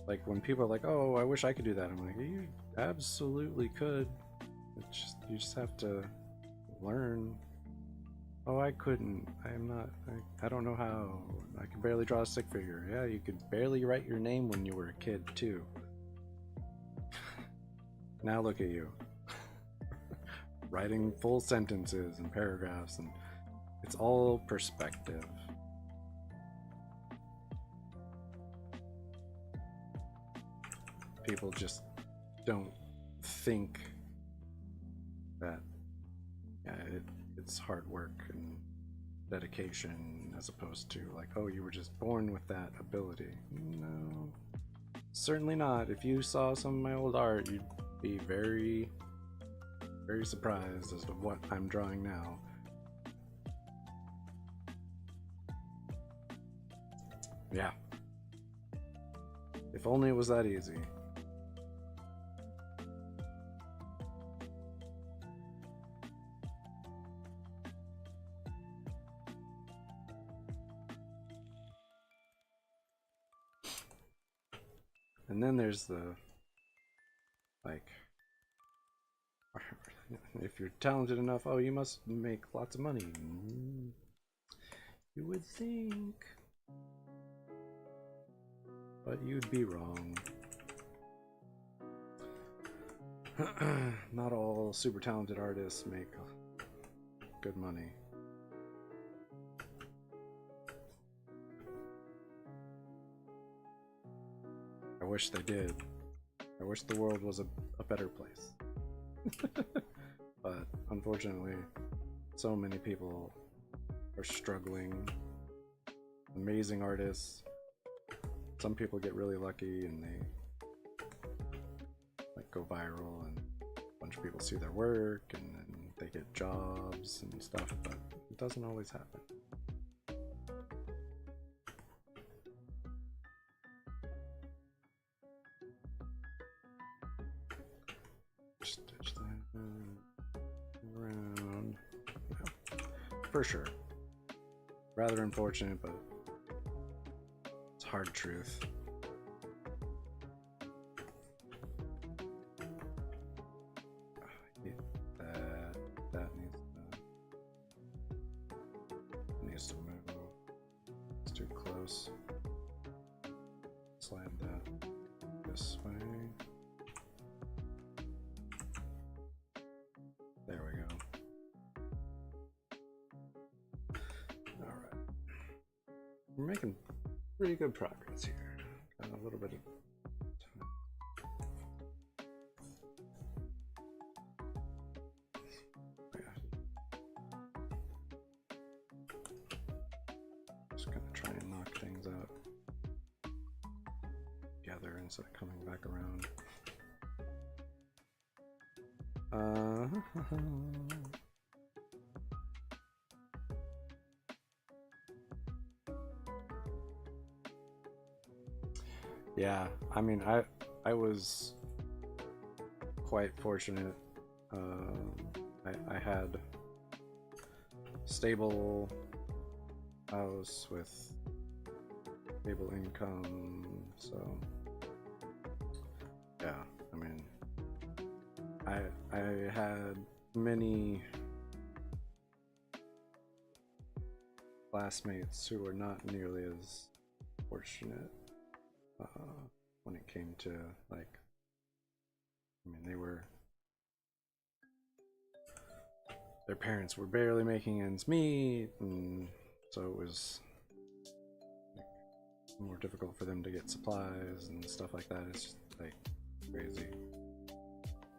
like when people are like, oh, I wish I could do that. I'm like, you absolutely could. You just have to learn. Oh, I couldn't. I don't know how. I can barely draw a stick figure. Yeah, you could barely write your name when you were a kid, too. Now look at you. Writing full sentences and paragraphs, and it's all perspective. People just don't think that it's hard work and dedication, as opposed to like, oh, you were just born with that ability. No, certainly not. If you saw some of my old art, you'd be very very surprised as to what I'm drawing now. Yeah. If only it was that easy. And then there's the, like, if you're talented enough, oh, you must make lots of money. You would think. But you'd be wrong. Not all super talented artists make good money. I wish they did. I wish the world was a better place. But unfortunately, so many people are struggling. Amazing artists. Some people get really lucky and they like go viral and a bunch of people see their work and then they get jobs and stuff, but it doesn't always happen. Stitch that around. Yeah, for sure. Rather unfortunate, but it's hard truth. That needs to move. It's too close. Slide that this way. There we go. All right. We're making pretty good progress here. Got a little bit of time. Just gonna try and knock things out together instead of coming back around. Yeah, I mean, I was quite fortunate. I had stable house with stable income, so yeah, I mean, I had many classmates who were not nearly as fortunate when it came to, like, I mean, their parents were barely making ends meet, and so it was like more difficult for them to get supplies and stuff like that. It's just like crazy.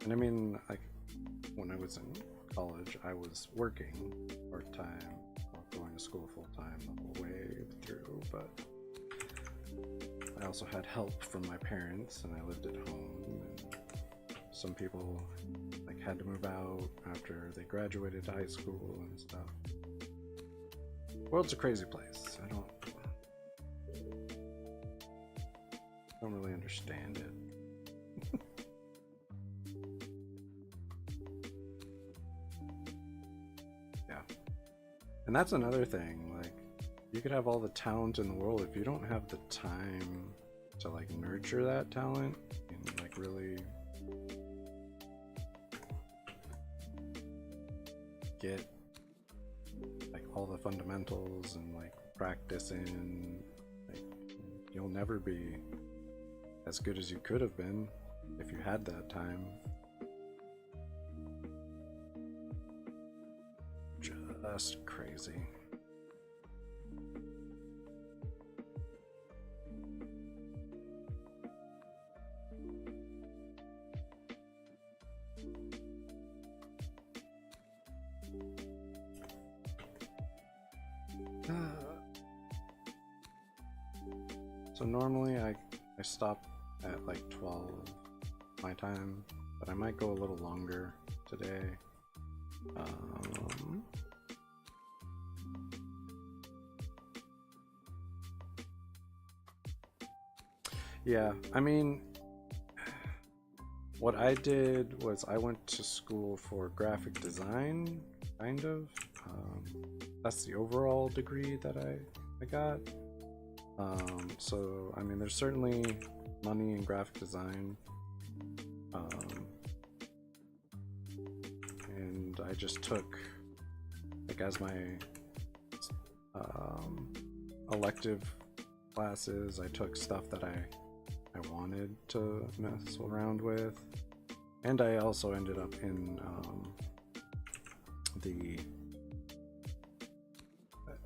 And I mean, like, when I was in college, I was working part-time while going to school full-time the whole way through, but I also had help from my parents and I lived at home, and some people like had to move out after they graduated high school and stuff. The world's a crazy place. I don't really understand it. Yeah. And that's another thing, like, you could have all the talent in the world if you don't have the time to like nurture that talent and like really get like all the fundamentals and like practice in, like, you'll never be as good as you could have been if you had that time. Just crazy. So normally I stop at like 12 my time, but I might go a little longer today. Yeah, I mean, what I did was I went to school for graphic design, kind of. That's the overall degree that I got. So, I mean, there's certainly money in graphic design. And I just took, like, as my elective classes, I took stuff that I wanted to mess around with. And I also ended up in the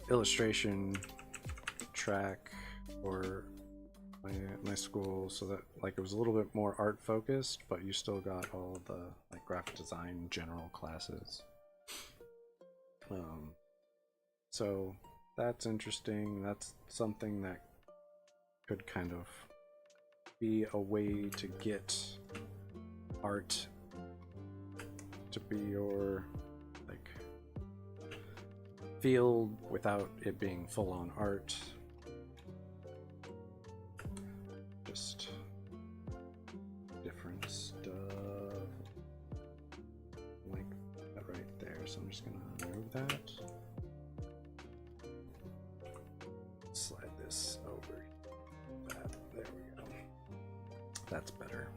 illustration track for my school, so that like it was a little bit more art focused, but you still got all the like graphic design general classes. So that's interesting. That's something that could kind of be a way to get art to be your like field without it being full-on art. Just different stuff like that right there. So I'm just gonna remove that. Slide this over that. There we go. That's better.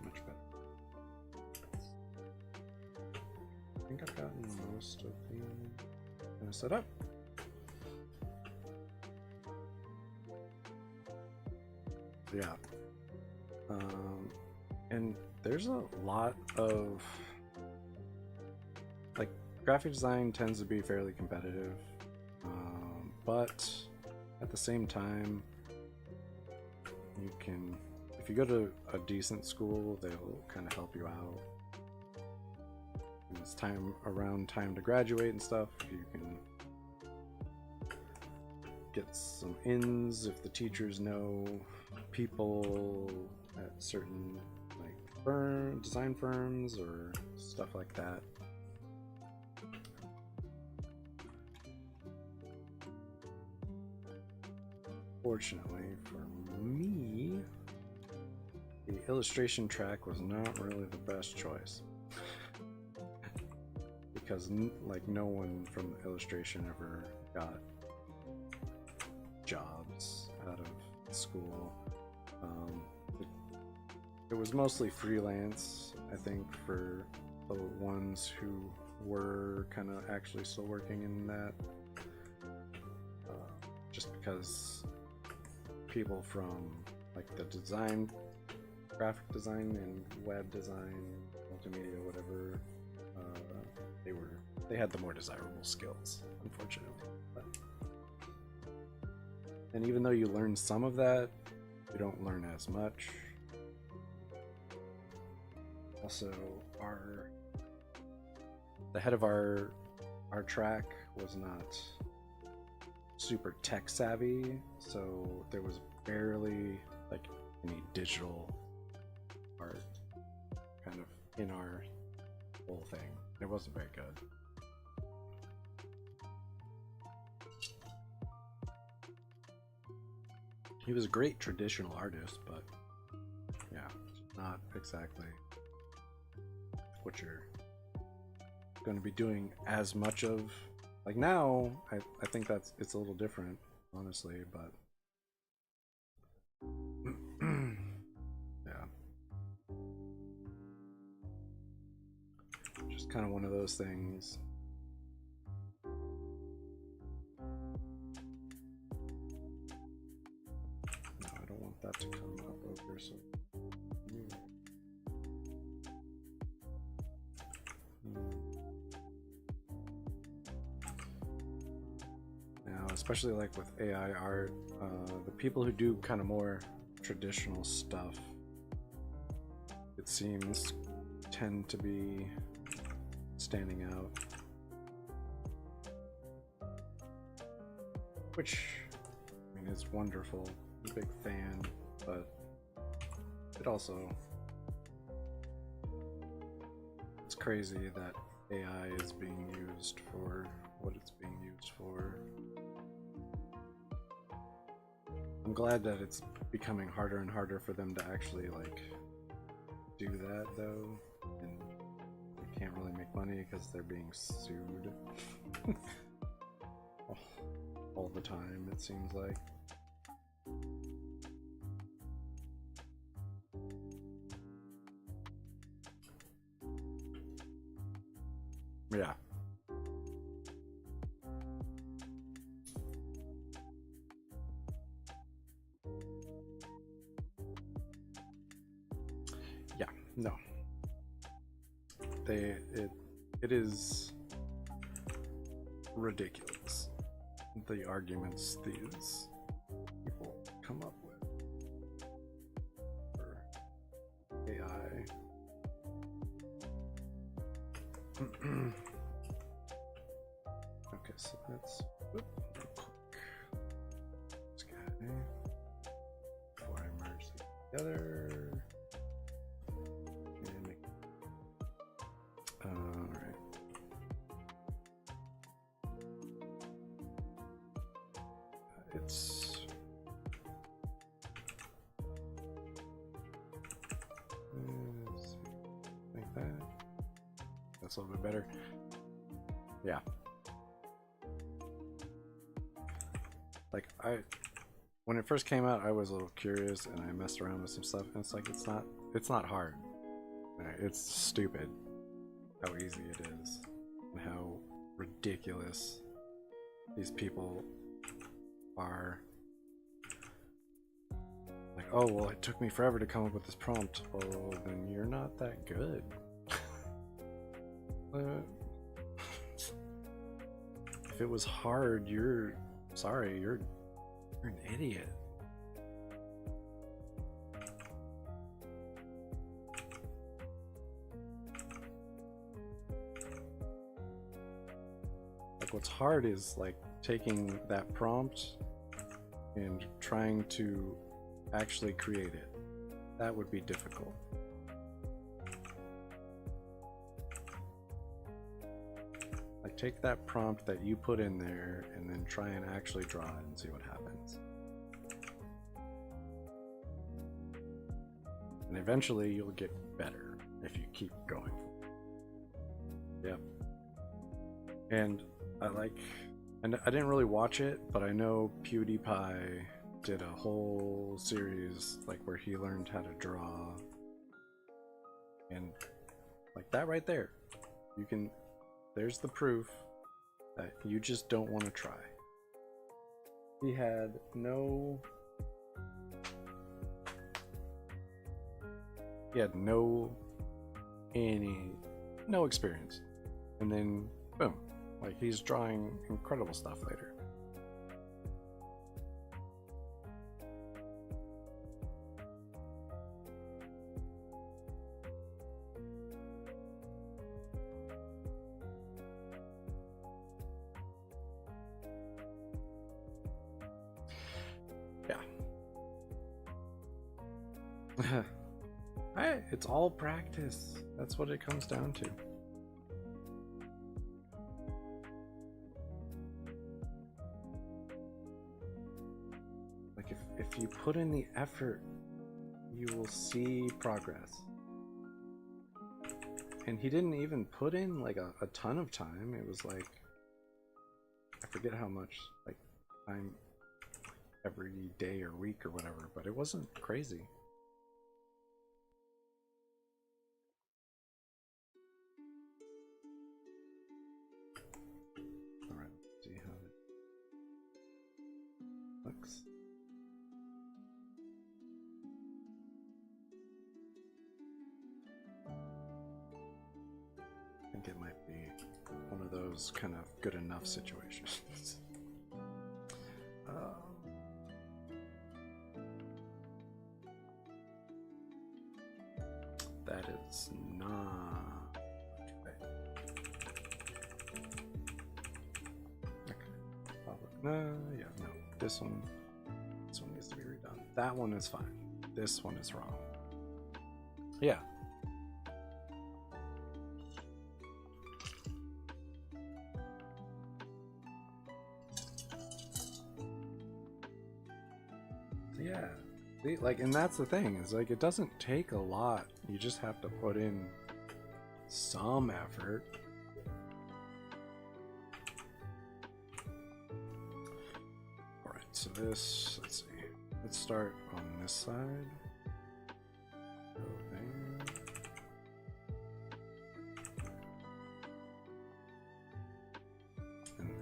Much better. I think I've gotten most of the set up. Yeah. And there's a lot of like graphic design tends to be fairly competitive, but at the same time you can, if you go to a decent school, they'll kind of help you out. And it's time to graduate and stuff, you can get some ins if the teachers know people at certain like design firms or stuff like that. Fortunately for me, the illustration track was not really the best choice. Because like no one from illustration ever got jobs out of school. It was mostly freelance, I think, for the ones who were kind of actually still working in that. Just because people from like the design, graphic design and web design, multimedia, whatever, they had the more desirable skills, unfortunately. And even though you learn some of that, you don't learn as much. Also, the head of our track was not super tech savvy, so there was barely like any digital art kind of in our whole thing. It wasn't very good. He was a great traditional artist, but yeah, not exactly what you're going to be doing as much of. Like now, I think it's a little different, honestly, but yeah. Just kind of one of those things. No, I don't want that to come up over, so now, especially like with AI art, the people who do kind of more traditional stuff, it seems, tend to be standing out, which I mean is wonderful. I'm a big fan but it also, it's crazy that AI is being used for what it's being used for. I'm glad that it's becoming harder and harder for them to actually like do that though, and they can't really make money because they're being sued all the time, it seems like. Yeah. Yeah, no. It is ridiculous, the arguments these people come up with for AI. Okay, so let's real quick. This guy before I merge these together. And make, all right. It's like that. That's a little bit better. Yeah. Like when it first came out, I was a little curious and I messed around with some stuff, and it's like it's not hard. It's stupid how easy it is and how ridiculous these people are. Like, oh well, it took me forever to come up with this prompt. Oh, then you're not that good. If it was hard, you're an idiot. Like, what's hard is like taking that prompt and trying to actually create it. That would be difficult. Like, take that prompt that you put in there and then try and actually draw it and see what happens. And eventually you'll get better if you keep going. Yep. And and I didn't really watch it, but I know PewDiePie did a whole series like where he learned how to draw. And like that right there, there's the proof that you just don't want to try. He had no experience, and then boom, like he's drawing incredible stuff later. It's all practice. That's what it comes down to. Like if you put in the effort, you will see progress. And he didn't even put in like a ton of time. It was like, I forget how much like time every day or week or whatever, but it wasn't crazy. Alright, let's see how it looks. I think it might be one of those kind of good enough situations. That is not right. Okay. Yeah, no. This one needs to be redone. That one is fine. this one is wrong. Yeah. Yeah. See, like, and that's the thing, is like it doesn't take a lot. You just have to put in some effort. Alright, so this, let's see. Let's start on this side. Go there. And then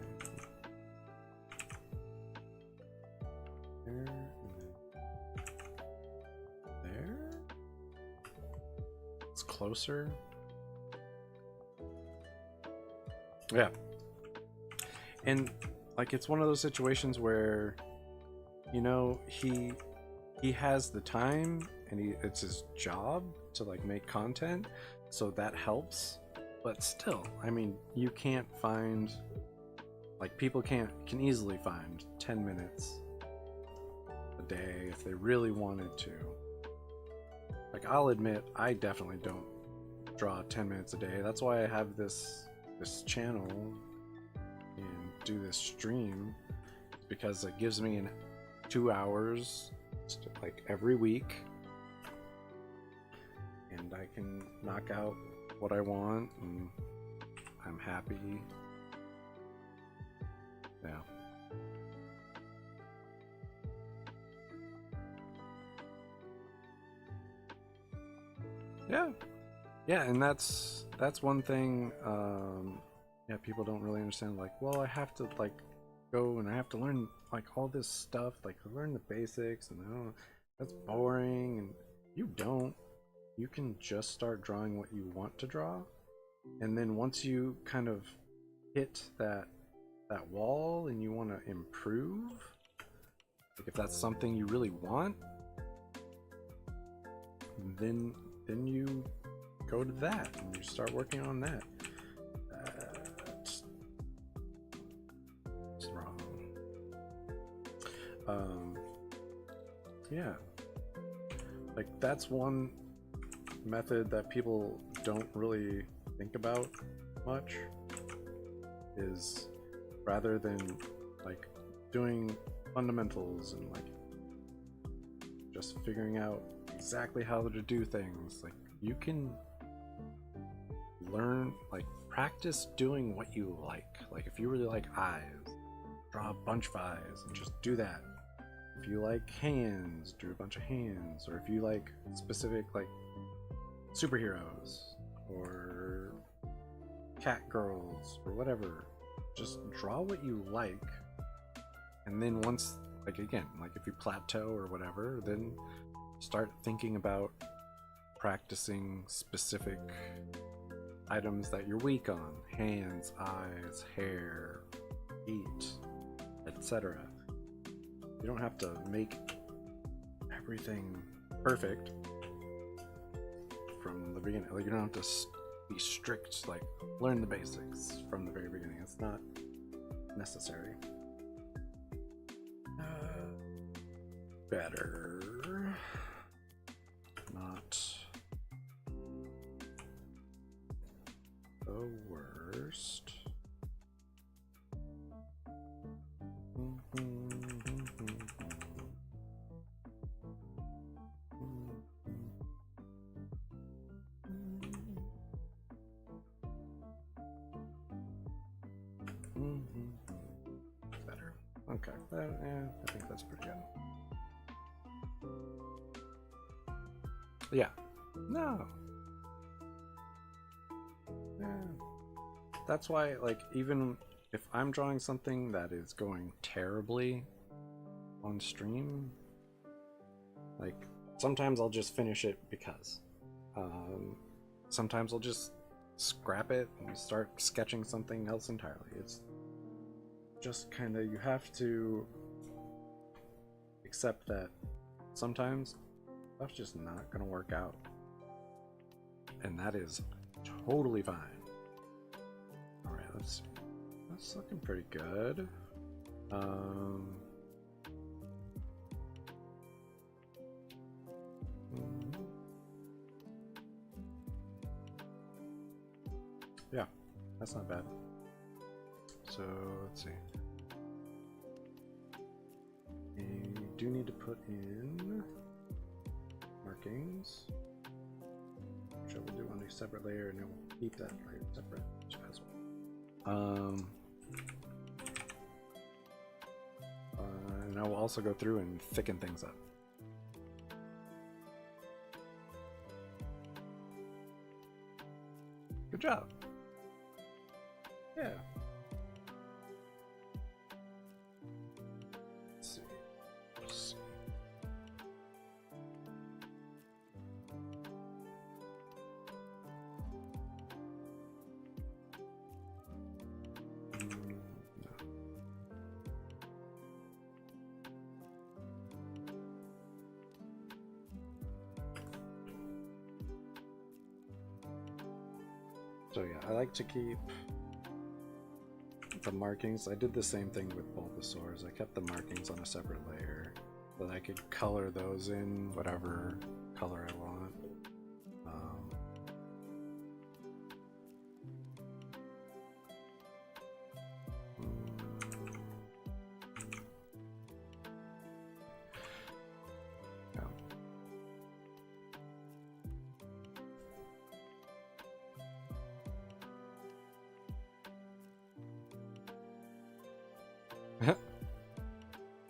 there, and then there. It's closer. Yeah. And like it's one of those situations where, you know, he has the time and it's his job to like make content, so that helps. But still, I mean, you can't find, like, people can easily find 10 minutes a day if they really wanted to. Like, I'll admit, I definitely don't draw 10 minutes a day. That's why I have this channel and do this stream, because it gives me 2 hours like every week, and I can knock out what I want and I'm happy. Yeah. Yeah, and that's one thing. Yeah, people don't really understand. Like, well, I have to like go and I have to learn like all this stuff, like learn the basics, and I don't. That's boring. And you don't. You can just start drawing what you want to draw, and then once you kind of hit that wall and you want to improve, like if that's something you really want, then you go to that and you start working on that. That's wrong. Yeah, like that's one method that people don't really think about much, is rather than like doing fundamentals and like just figuring out exactly how to do things, like you can learn, like practice doing what you like. Like if you really like eyes, draw a bunch of eyes and just do that. If you like hands, do a bunch of hands. Or if you like specific like superheroes or cat girls or whatever, just draw what you like. And then once, like again, like if you plateau or whatever, then start thinking about practicing specific items that you're weak on: hands, eyes, hair, feet, etc. You don't have to make everything perfect from the beginning. Like you don't have to be strict, like learn the basics from the very beginning. It's not necessary. Better not the worst. Better. Okay. Yeah, I think that's pretty good. Yeah. No. Yeah. That's why, like, even if I'm drawing something that is going terribly on stream, like, sometimes I'll just finish it because. Sometimes I'll just scrap it and start sketching something else entirely. It's just kind of, you have to accept that sometimes stuff's just not gonna work out, and that is totally fine. All right, let's see. That's looking pretty good. Yeah, that's not bad. So let's see. We do need to put in markings, which I will do on a separate layer, and it will keep that layer separate as well. And I will also go through and thicken things up. Good job. Yeah. Let's see. So yeah, I like to keep the markings. I did the same thing with Bulbasaurs. I kept the markings on a separate layer so that I could color those in whatever color I want.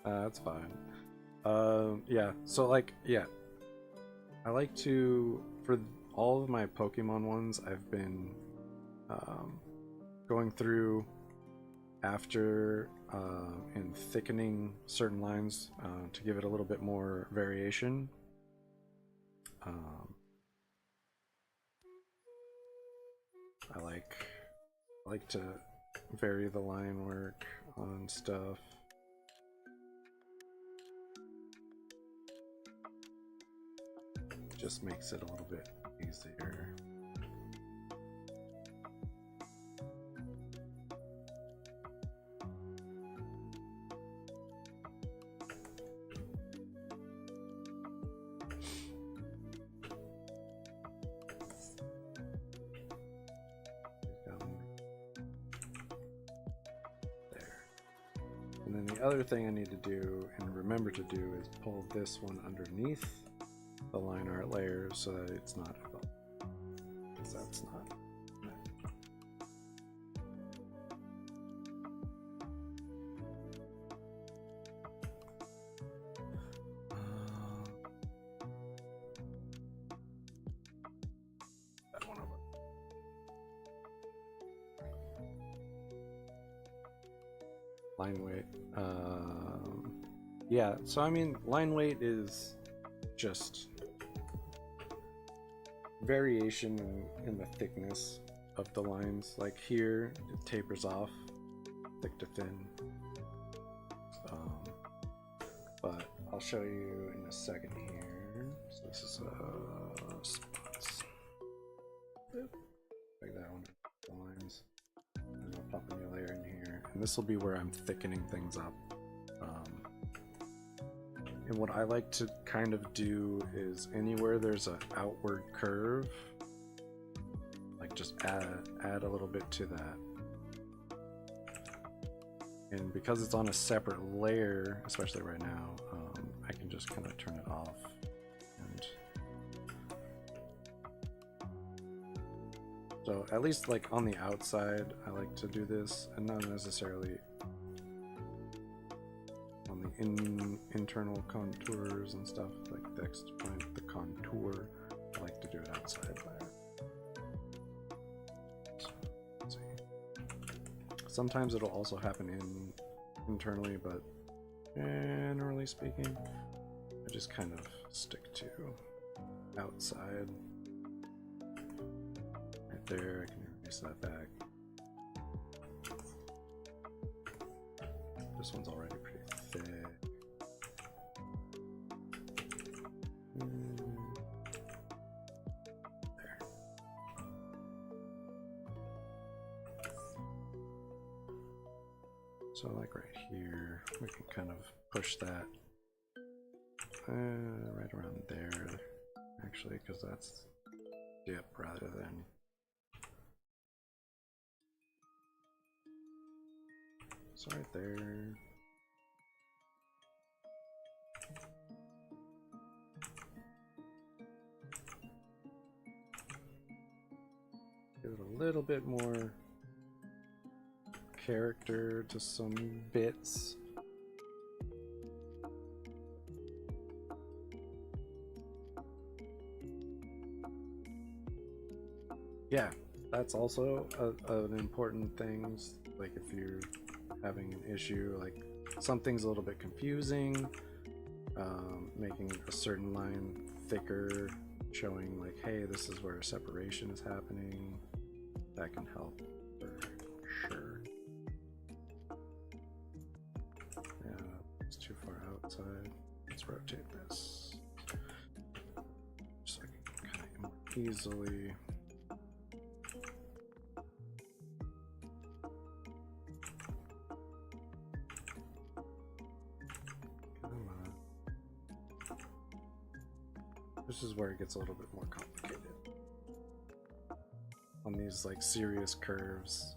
That's fine. Yeah, so like, yeah. I like to, for all of my Pokemon ones, I've been going through after and thickening certain lines to give it a little bit more variation. I like to vary the line work on stuff. Just makes it a little bit easier. And then the other thing I need to do and remember to do is pull this one underneath the line art layer so that it's not, because that's not. That one over. Line weight. Yeah, so I mean, line weight is just variation in the thickness of the lines. Like here, it tapers off, thick to thin. But I'll show you in a second here. So this is spots. Like that one, the lines. And I'll pop a new layer in here, and this will be where I'm thickening things up. And what I like to kind of do is anywhere there's an outward curve, like just add a little bit to that. And because it's on a separate layer, especially right now, I can just kind of turn it off. And so at least like on the outside, I like to do this, and not necessarily on the internal contours and stuff, like the contour. I like to do it outside there. So, let's see. Sometimes it'll also happen internally, but generally speaking, I just kind of stick to outside. Right there, I can erase that back. This one's already pretty thick. There. So like right here, we can kind of push that right around there, actually, because that's dip rather than It's right there. Give it a little bit more character to some bits. Yeah, that's also an important thing. Like if you're having an issue, like something's a little bit confusing, making a certain line thicker, showing like, hey, this is where separation is happening, that can help for sure. Yeah, it's too far outside. Let's rotate this so I can kind of more easily. This is where it gets a little bit more complicated on these like serious curves.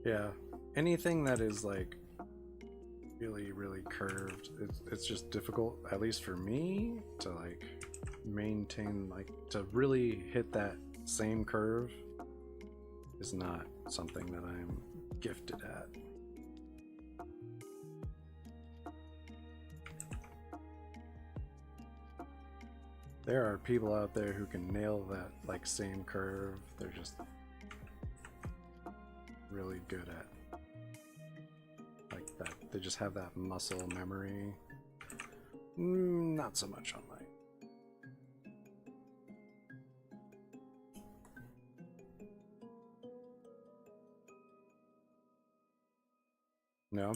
Yeah, anything that is like really curved, it's just difficult, at least for me, to like maintain, like to really hit that same curve is not something that I'm gifted at. There are people out there who can nail that like same curve. They're just really good at like that. They just have that muscle memory. Not so much on mine. No?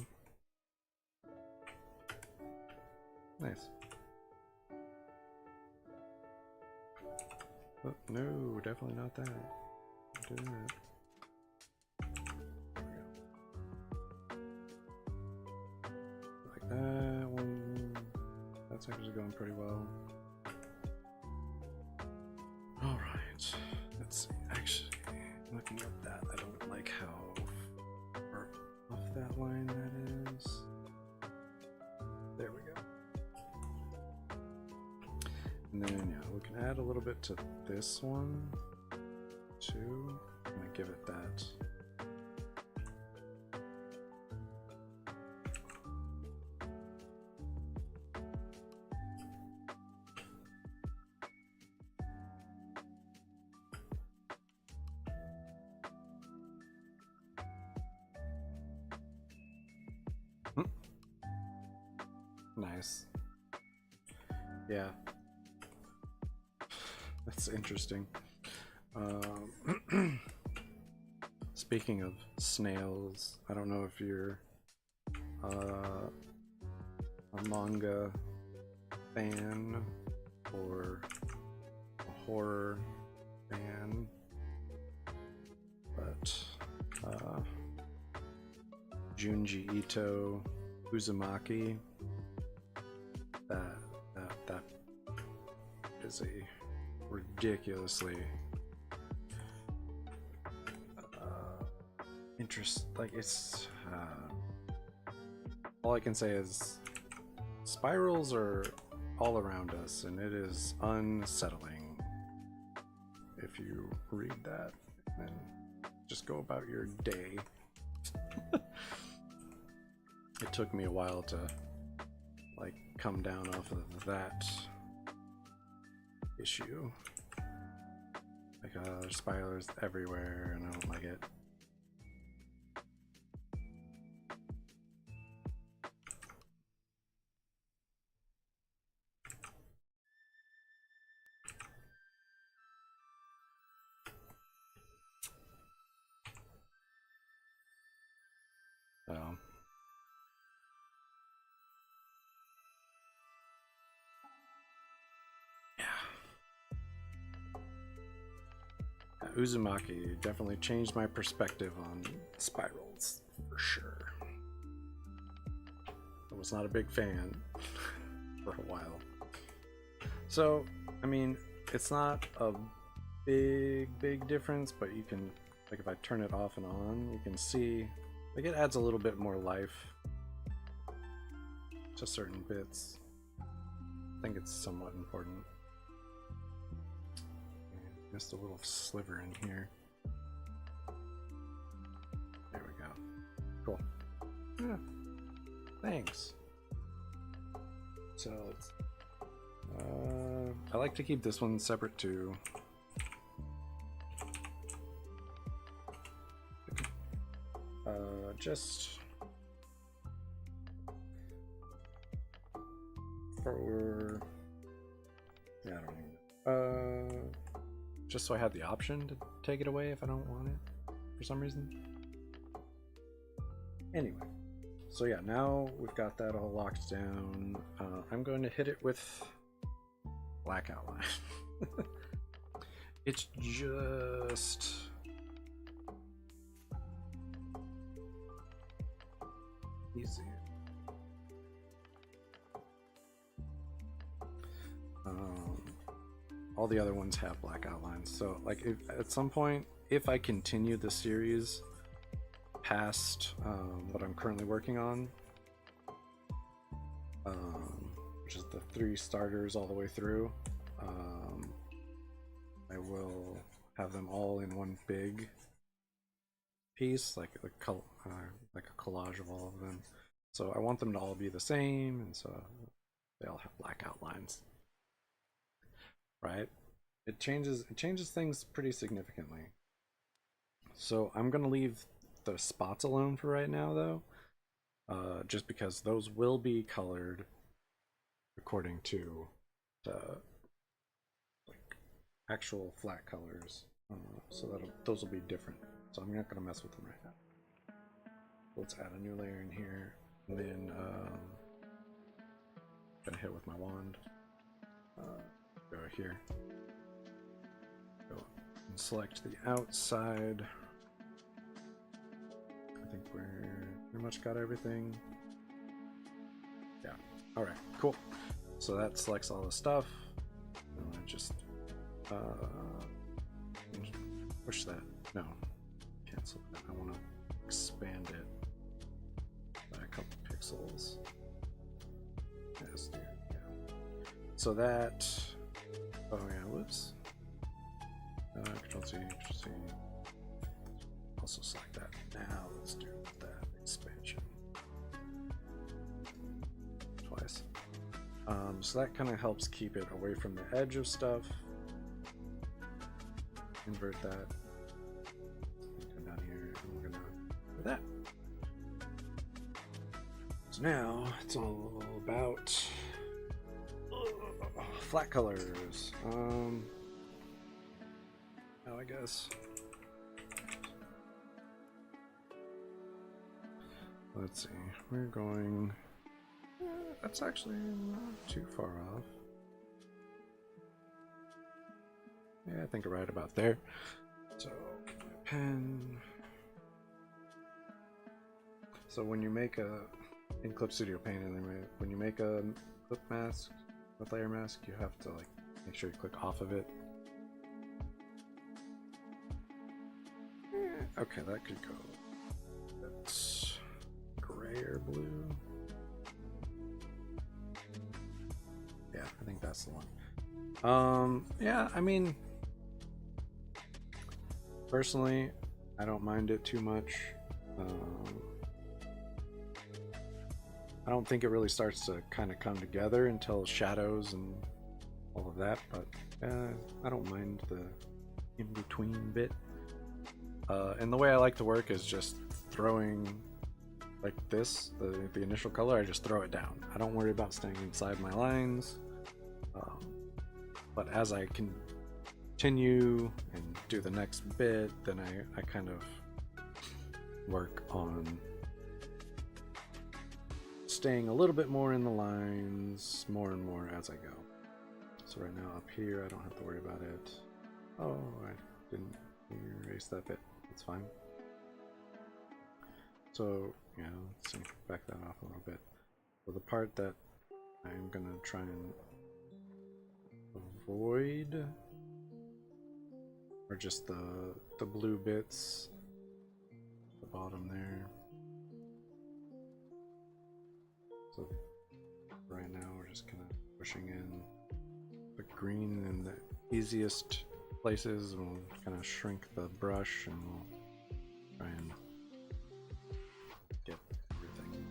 Nice. Oh, no, definitely not that. Don't do that. Like that one. That's actually going pretty well. Alright. Let's see. Actually, looking at that, I don't like how far off that line that is. There we go. And then, yeah, we can add a little bit to this one, too. I'm gonna give it that. Nice. Yeah. That's interesting. Speaking of snails, I don't know if you're a manga fan or a horror fan, but Junji Ito Uzumaki, that is a ridiculously like it's all I can say is spirals are all around us, and it is unsettling if you read that and just go about your day. It took me a while to like come down off of that issue. Like there's spirals everywhere and I don't like it. So yeah, Uzumaki definitely changed my perspective on spirals, for sure. I was not a big fan for a while. So, I mean, it's not a big difference, but you can, like if I turn it off and on, you can see, like it adds a little bit more life to certain bits. I think it's somewhat important. Missed a little sliver in here. There we go. Cool. Yeah. Thanks. So let's, I like to keep this one separate too. Just for, yeah, I don't even know. Just so I have the option to take it away if I don't want it for some reason. Anyway, so yeah, now we've got that all locked down. I'm going to hit it with black outline. It's just easy. All the other ones have black outlines, so like if, at some point, if I continue the series past what I'm currently working on, which is the 3 starters all the way through, I will have them all in one big piece, like a collage of all of them. So I want them to all be the same, and so they all have black outlines. Right? It changes things pretty significantly. So I'm gonna leave the spots alone for right now though. Just because those will be colored according to the like actual flat colors. So those will be different. So I'm not gonna mess with them right now. Let's add a new layer in here, and then gonna hit with my wand. Go here. Go and select the outside. I think we're pretty much got everything. Yeah. All right. Cool. So that selects all the stuff. And I just push that. No, cancel that. I want to expand it by a couple pixels. Yes, dude. Yeah. So that. Oh yeah, whoops. Control C, Control C. Also select that. Now let's do that expansion. Twice. So that kind of helps keep it away from the edge of stuff. Invert that. Come down here and we're gonna do that. So now it's all about flat colors. Now I guess. Let's see. We're going. That's actually not too far off. Yeah, I think right about there. So, pen. So when you make in Clip Studio Paint, when you make a clip mask with layer mask, you have to like make sure you click off of it. Okay, that could go. That's gray or blue. Yeah, I think that's the one. Yeah, I mean, personally, I don't mind it too much. I don't think it really starts to kind of come together until shadows and all of that, but I don't mind the in-between bit. And the way I like to work is just throwing like this, the initial color, I just throw it down. I don't worry about staying inside my lines. But as I continue and do the next bit, then I kind of work on staying a little bit more in the lines, more and more as I go. So right now up here, I don't have to worry about it. Oh, I didn't Erase that bit. It's fine. So yeah, let's see, back that off a little bit. So the part that I'm gonna try and avoid are just the blue bits, the bottom there. So right now we're just kind of pushing in the green in the easiest places, and we'll kind of shrink the brush, and we'll try and get everything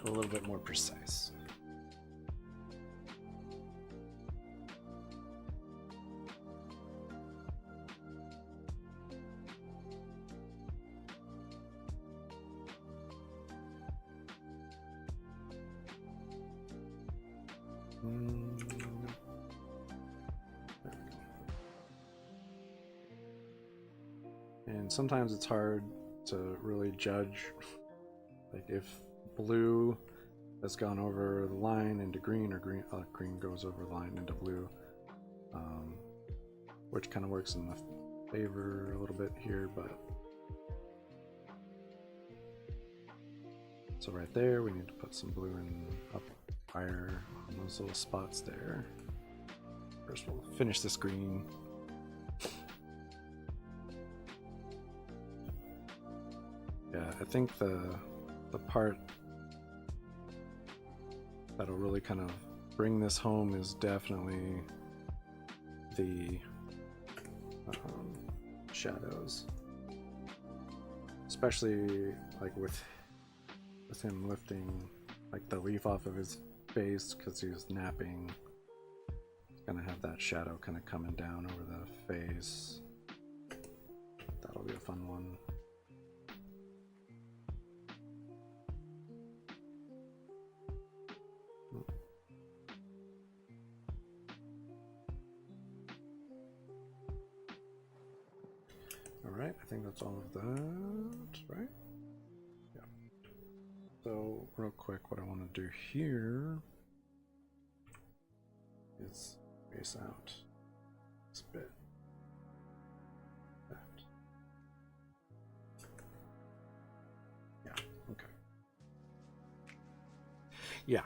a little bit more precise. And sometimes it's hard to really judge, like if blue has gone over the line into green, or green goes over the line into blue, which kind of works in the favor a little bit here. But so right there, we need to put some blue in up higher on those little spots there. First, we'll finish this green. Yeah, I think the part that'll really kind of bring this home is definitely the shadows, especially like with him lifting like the leaf off of his face because he was napping. He's gonna have that shadow kind of coming down over the face. That'll be a fun one. Alright, I think that's all of that, right? Yeah. So, real quick, what I want to do here is space out this bit. That. Yeah, okay. Yeah.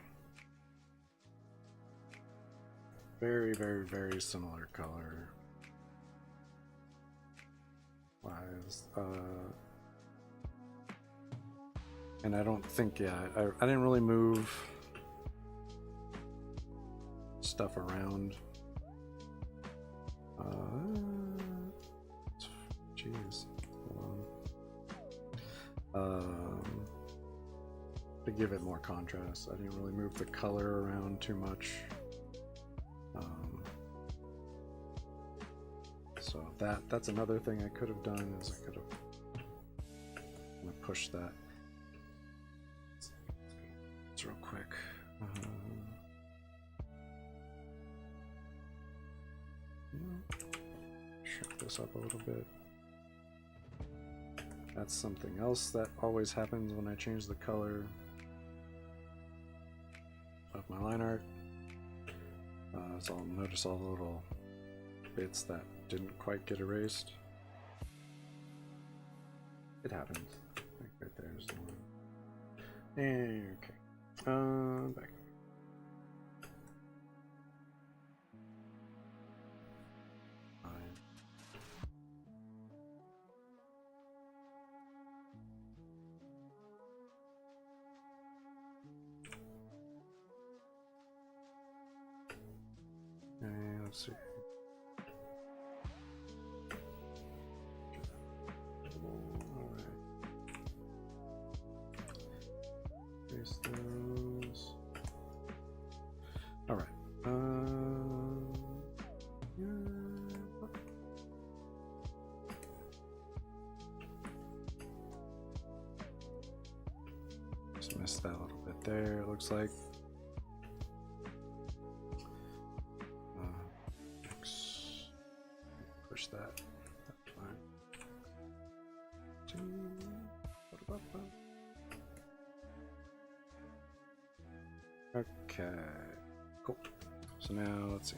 Very, very, very similar color. And I don't think, yeah, I didn't really move stuff around. Jeez, hold on. To give it more contrast, I didn't really move the color around too much. So that's another thing I could have done, is I could have pushed that. It's real quick. Shrink this up a little bit. That's something else that always happens when I change the color of my line art. So I'll notice all the little bits that didn't quite get erased. It happens. Like right there's the one. Okay. Back. Okay, let's see. Those. All right. Yeah. Just missed that a little bit there. It looks like. Push that. That's fine. Okay, cool. So now let's see.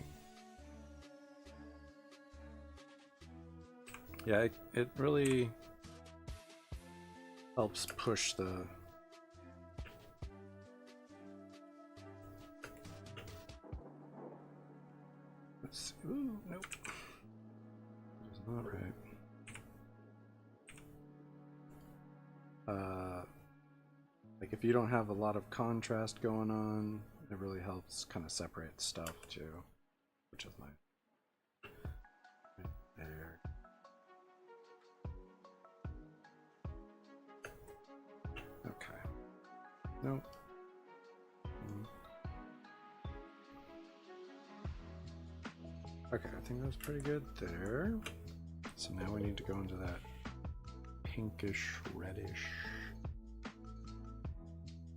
Yeah, it really helps push the let's see. Ooh, nope. It's not right. Like if you don't have a lot of contrast going on, it really helps kind of separate stuff too, which is nice. Right there. Okay. Nope. Okay, I think that's pretty good there. So now we need to go into that pinkish reddish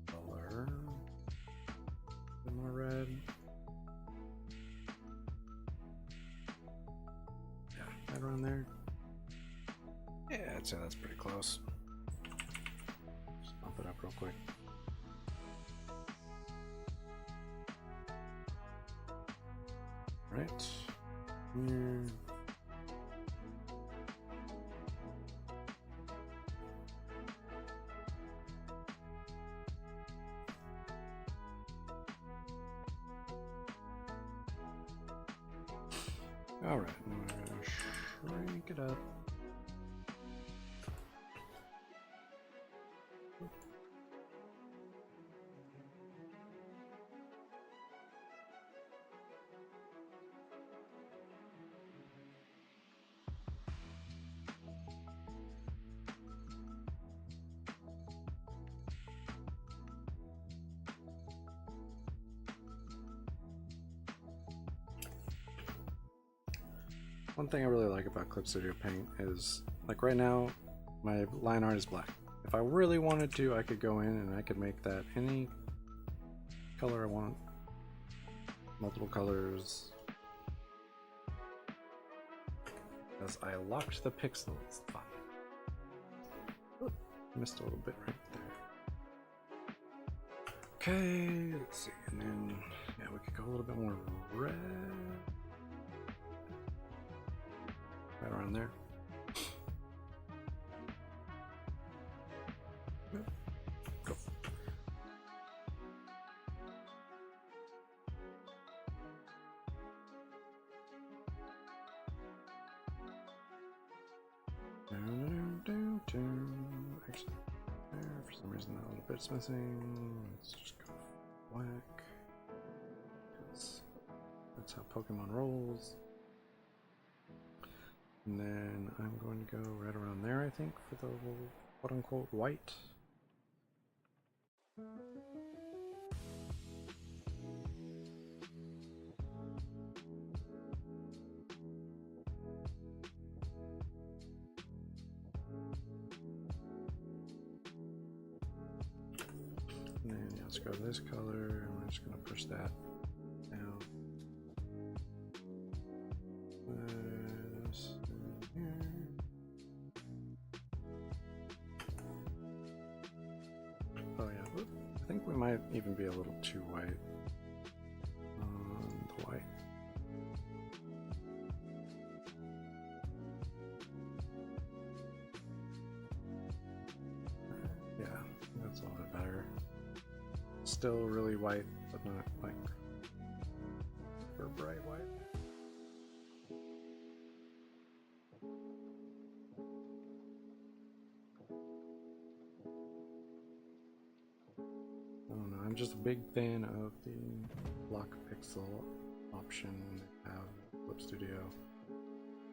color. A bit more red. Yeah, right around there. Yeah, I'd say that's pretty close. Just bump it up real quick. Right. Here. All right, now we're gonna shrink it up. One thing I really like about Clip Studio Paint is, like right now, my line art is black. If I really wanted to, I could go in and I could make that any color I want. Multiple colors. As I locked the pixels. Fun. Ooh, missed a little bit right there. Okay, let's see. And then, yeah, we could go a little bit more red. Right around there. Go. Actually, there, for some reason that little bit's missing. Let's just go black. That's how Pokemon rolls. And then I'm going to go right around there, I think, for the quote-unquote white. And then yeah, let's go to this color, and we're just going to push that down. This in here. Oh yeah, I think we might even be a little too white on the white. Yeah, that's a little bit better. Still really white, but not like super bright white. I don't know, I'm just a big fan of the block pixel option they have in Clip Studio.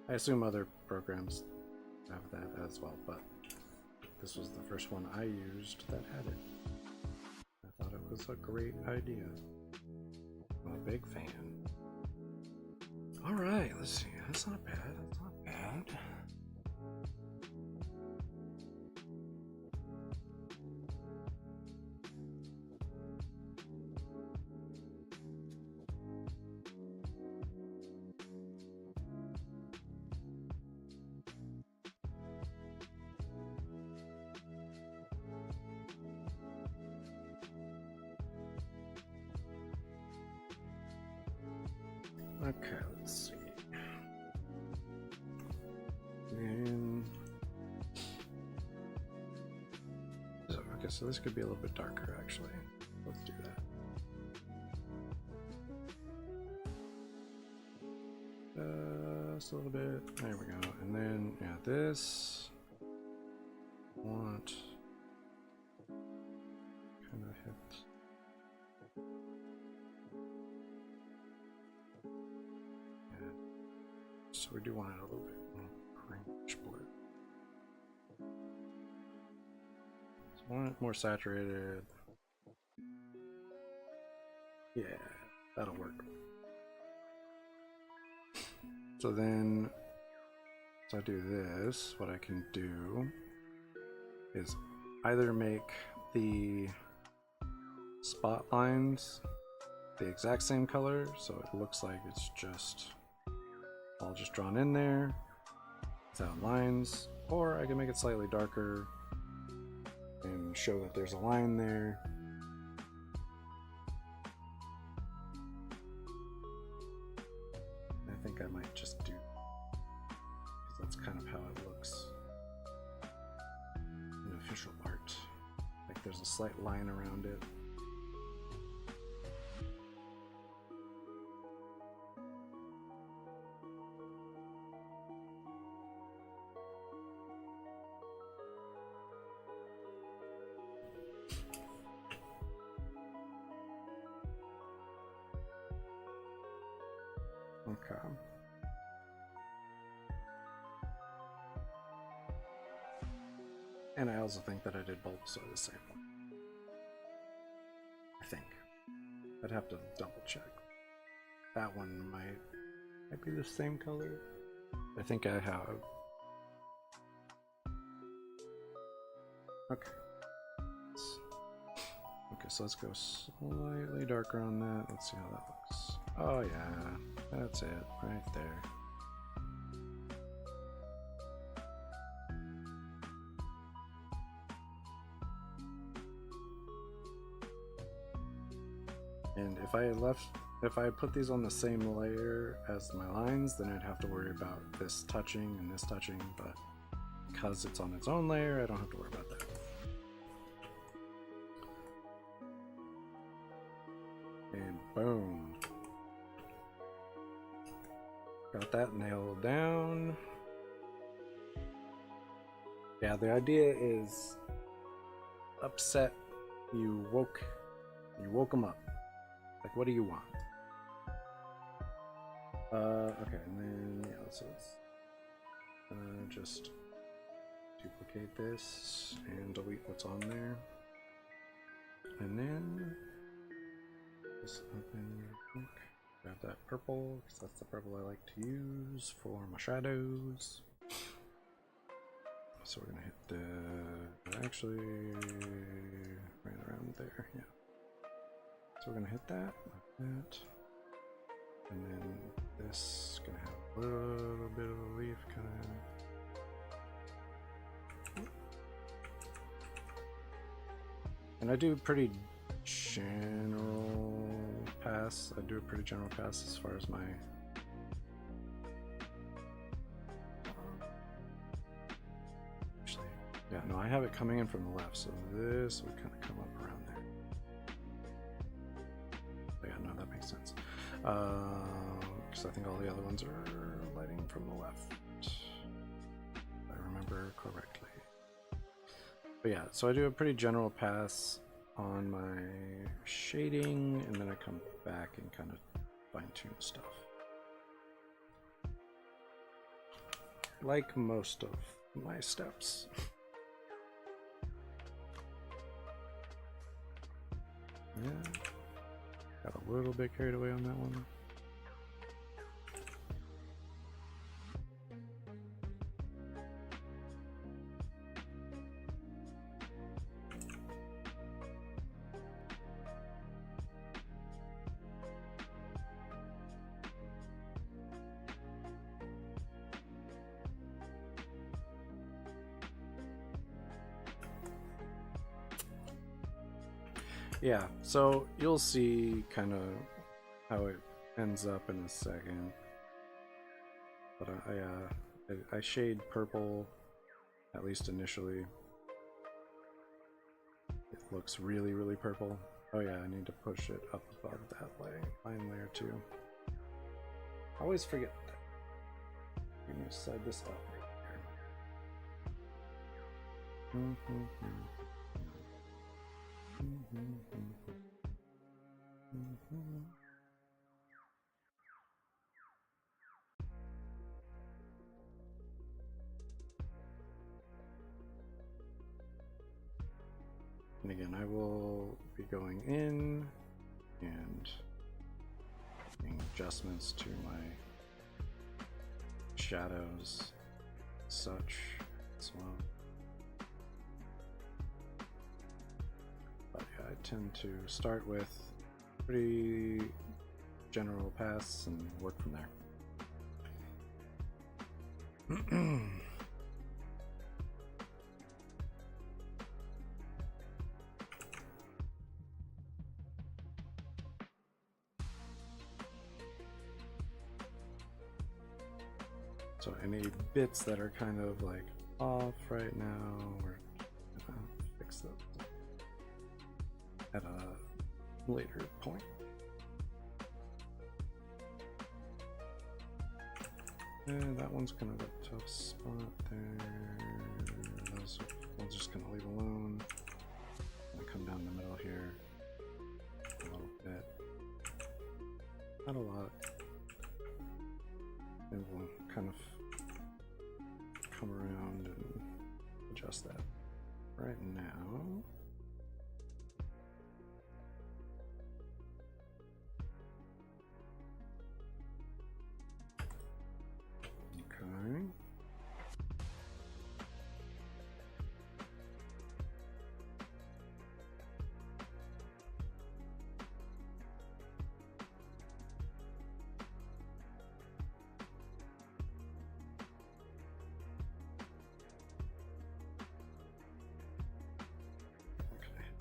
I assume other programs have that as well, but this was the first one I used that had it. I thought it was a great idea. I'm a big fan. Alright, let's see. That's not bad. That's not bad. Okay, let's see. And so this could be a little bit darker actually. Let's do that. Just a little bit. There we go. And then, yeah, this. Want kind of hit. Yeah. So we do want it a little bit more greenish blue. So want it more saturated. Yeah, that'll work. So then, so I do this, what I can do is either make the spot lines the exact same color, so it looks like it's just all just drawn in there without lines, or I can make it slightly darker and show that there's a line there. I think I might just do, because that's kind of how it looks in official art. Like there's a slight line around it. Okay. And I also think that I did Bulbasaur the same one. I think. I'd have to double check. That one might be the same color. I think I have. Okay. Okay, so let's go slightly darker on that. Let's see how that looks. Oh yeah, that's it, right there. And if I put these on the same layer as my lines, then I'd have to worry about this touching and this touching, but because it's on its own layer, I don't have to worry about that. And boom. Got that nailed down. Yeah, the idea is upset. You woke them up. Like, what do you want? Okay, and then yeah, so let's just duplicate this and delete what's on there, and then just open real quick. Grab that purple, because that's the purple I like to use for my shadows. So we're gonna hit the, actually, right around there, yeah. So we're gonna hit that, like that. And then this is gonna have a little bit of a leaf kind of. And I do pretty general pass. I do a pretty general pass as far as my actually, yeah, no, I have it coming in from the left, so this would kind of come up around there. But yeah, no, that makes sense. Because I think all the other ones are lighting from the left, if I remember correctly. But yeah, so I do a pretty general pass on my shading, and then I come back and kind of fine-tune stuff. Like most of my steps. Yeah, got a little bit carried away on that one. Yeah, so you'll see kind of how it ends up in a second. But I shade purple, at least initially. It looks really, really purple. Oh yeah, I need to push it up above that line layer too. I always forget that. I'm gonna slide this up right here. And again, I will be going in and making adjustments to my shadows, such as well. But yeah, I tend to start with pretty general paths and work from there. So any bits that are kind of like off right now, we're gonna fix those at a later point. And that one's kind of a tough spot there. Those I'm just gonna leave alone. I'm gonna come down the middle here a little bit. Not a lot. And we'll kind of come around and adjust that. Right now, okay.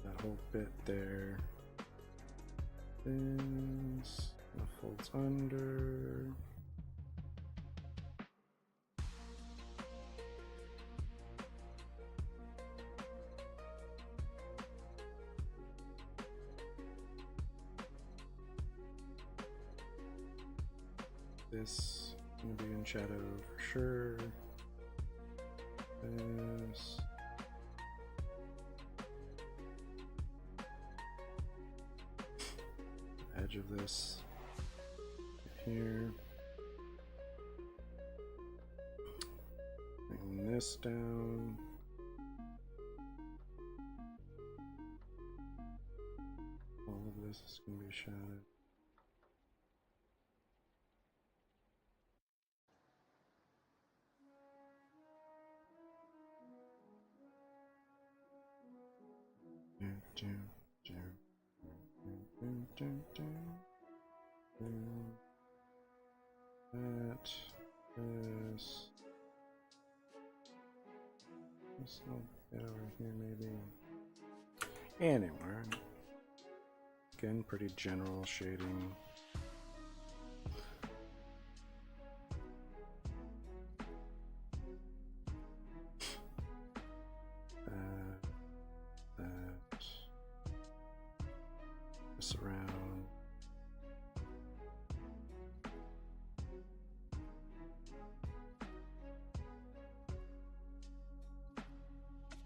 That whole bit there is folds under. This is going to be in shadow for sure. This. Edge of this here. Bring this down. All of this is going to be shadowed. This little bit over here, maybe. Anywhere. Again, pretty general shading. This around.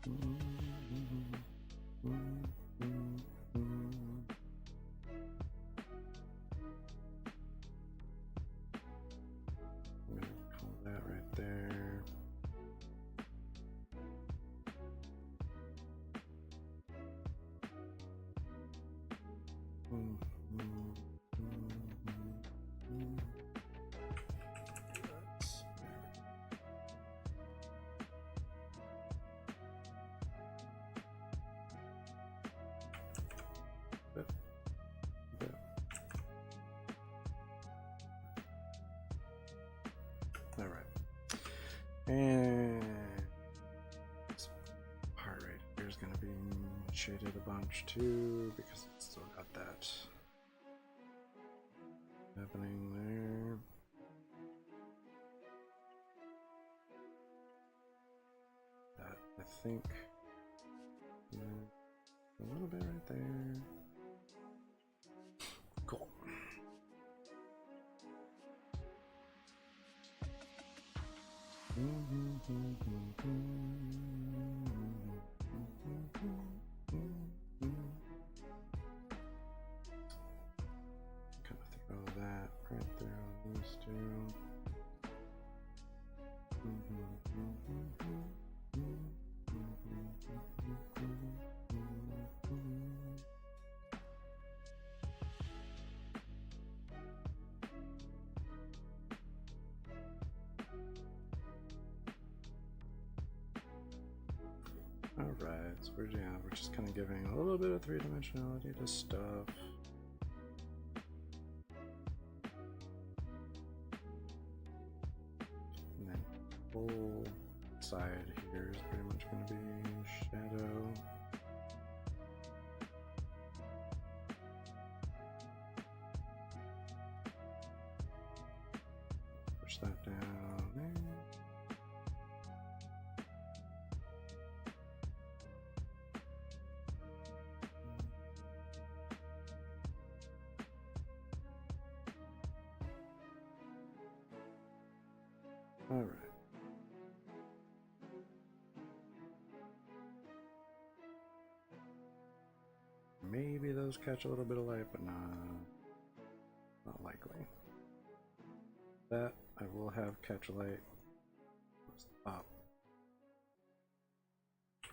I'm gonna call that right there. All right, and this part right here is going to be shaded a bunch too because it's still got that happening there. That I think, yeah, little bit right there. Cool. Kind of throw that right there on these two. Alright, so we're just kind of giving a little bit of three-dimensionality to stuff. And then the whole side here is pretty much going to be shadow. Push that down there. All right. Maybe those catch a little bit of light, but not likely. That I will have catch light up.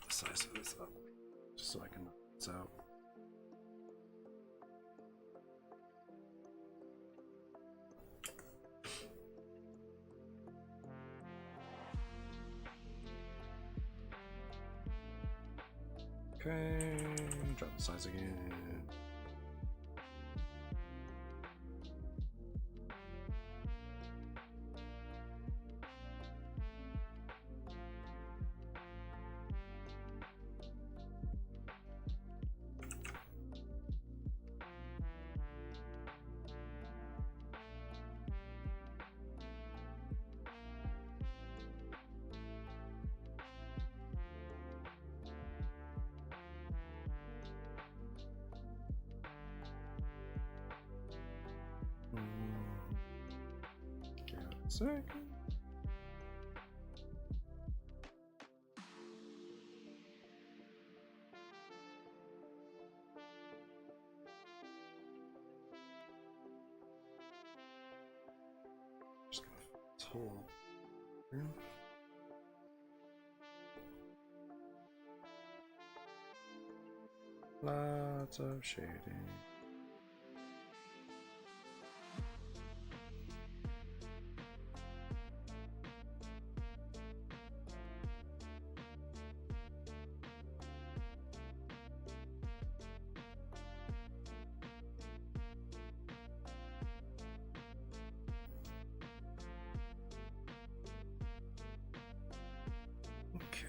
The size of this up, just so I can knock this out. Okay, drop the size again. Give it a second. Just gonna fill this hole here. Lots of shading. Okay.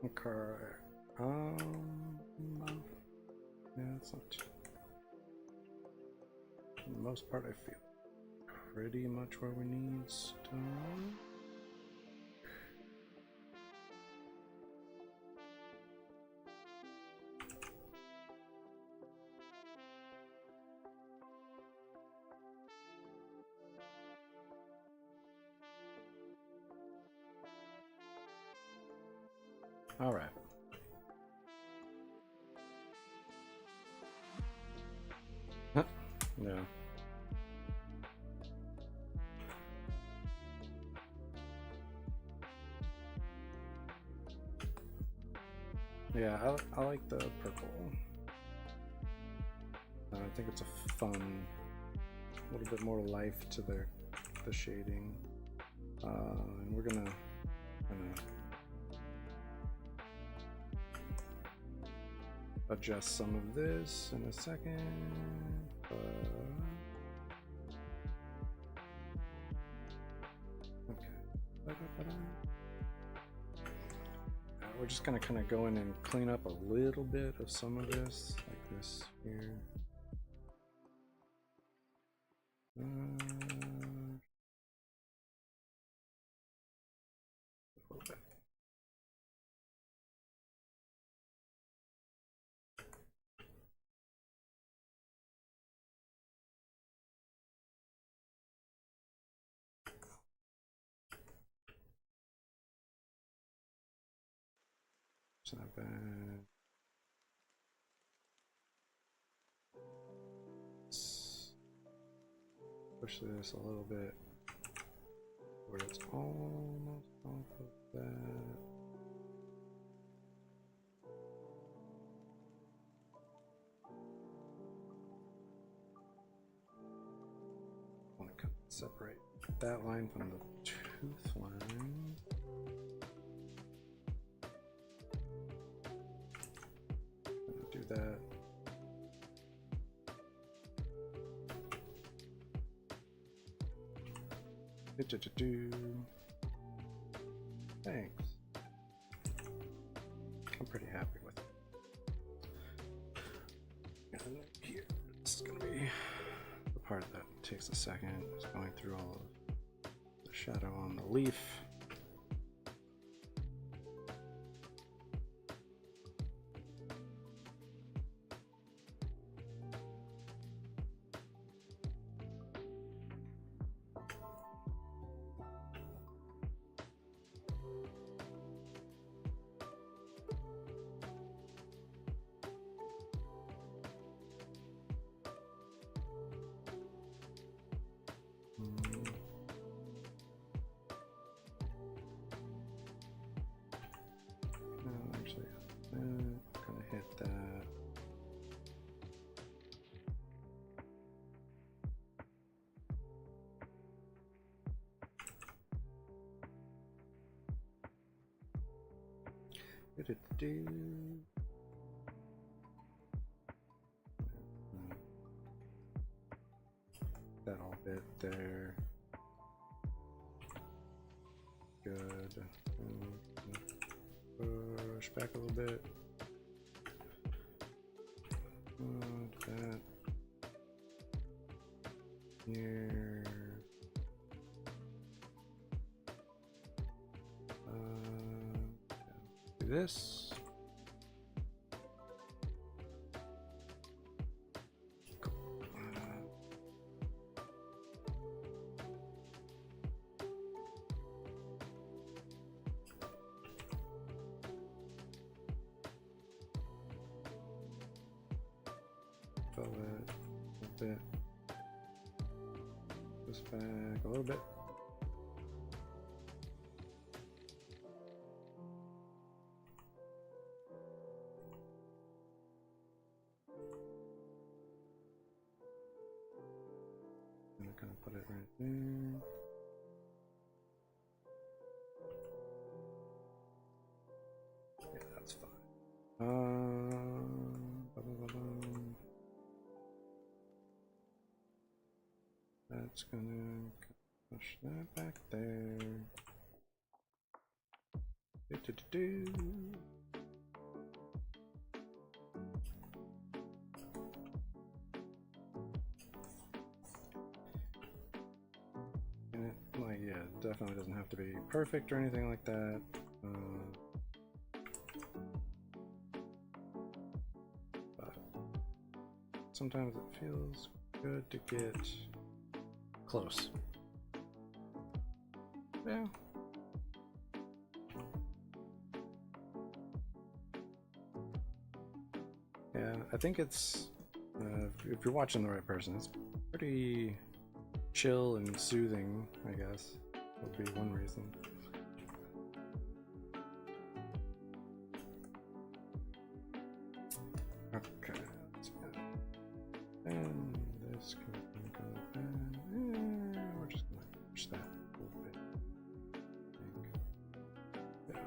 Okay. Yeah, it's not. For the most part, I feel pretty much where we need stuff. All right. Yeah. Yeah, I like the purple. I think it's a fun, a little bit more life to the shading. And we're gonna adjust some of this in a second. We're just gonna kind of go in and clean up a little bit of some of this, like this here. A little bit. It's not bad. Let's push this a little bit where it's almost off of that. I want to separate that line from the tooth line. Do that. Thanks. I'm pretty happy with it. And here, this is going to be the part that takes a second. It's going through all of the shadow on the leaf. That all bit there. Good. Push back a little bit. That here. Do this. Fill it a little bit. This back a little bit. I'm gonna put it right there. Yeah, that's fine. That's gonna push that back there. And it, like, yeah, definitely doesn't have to be perfect or anything like that. But sometimes it feels good to get close. Yeah. Yeah, I think it's, if you're watching the right person, it's pretty chill and soothing, I guess, would be one reason. Okay, that's good. And this can go back. We're just gonna push that a little bit. Yeah.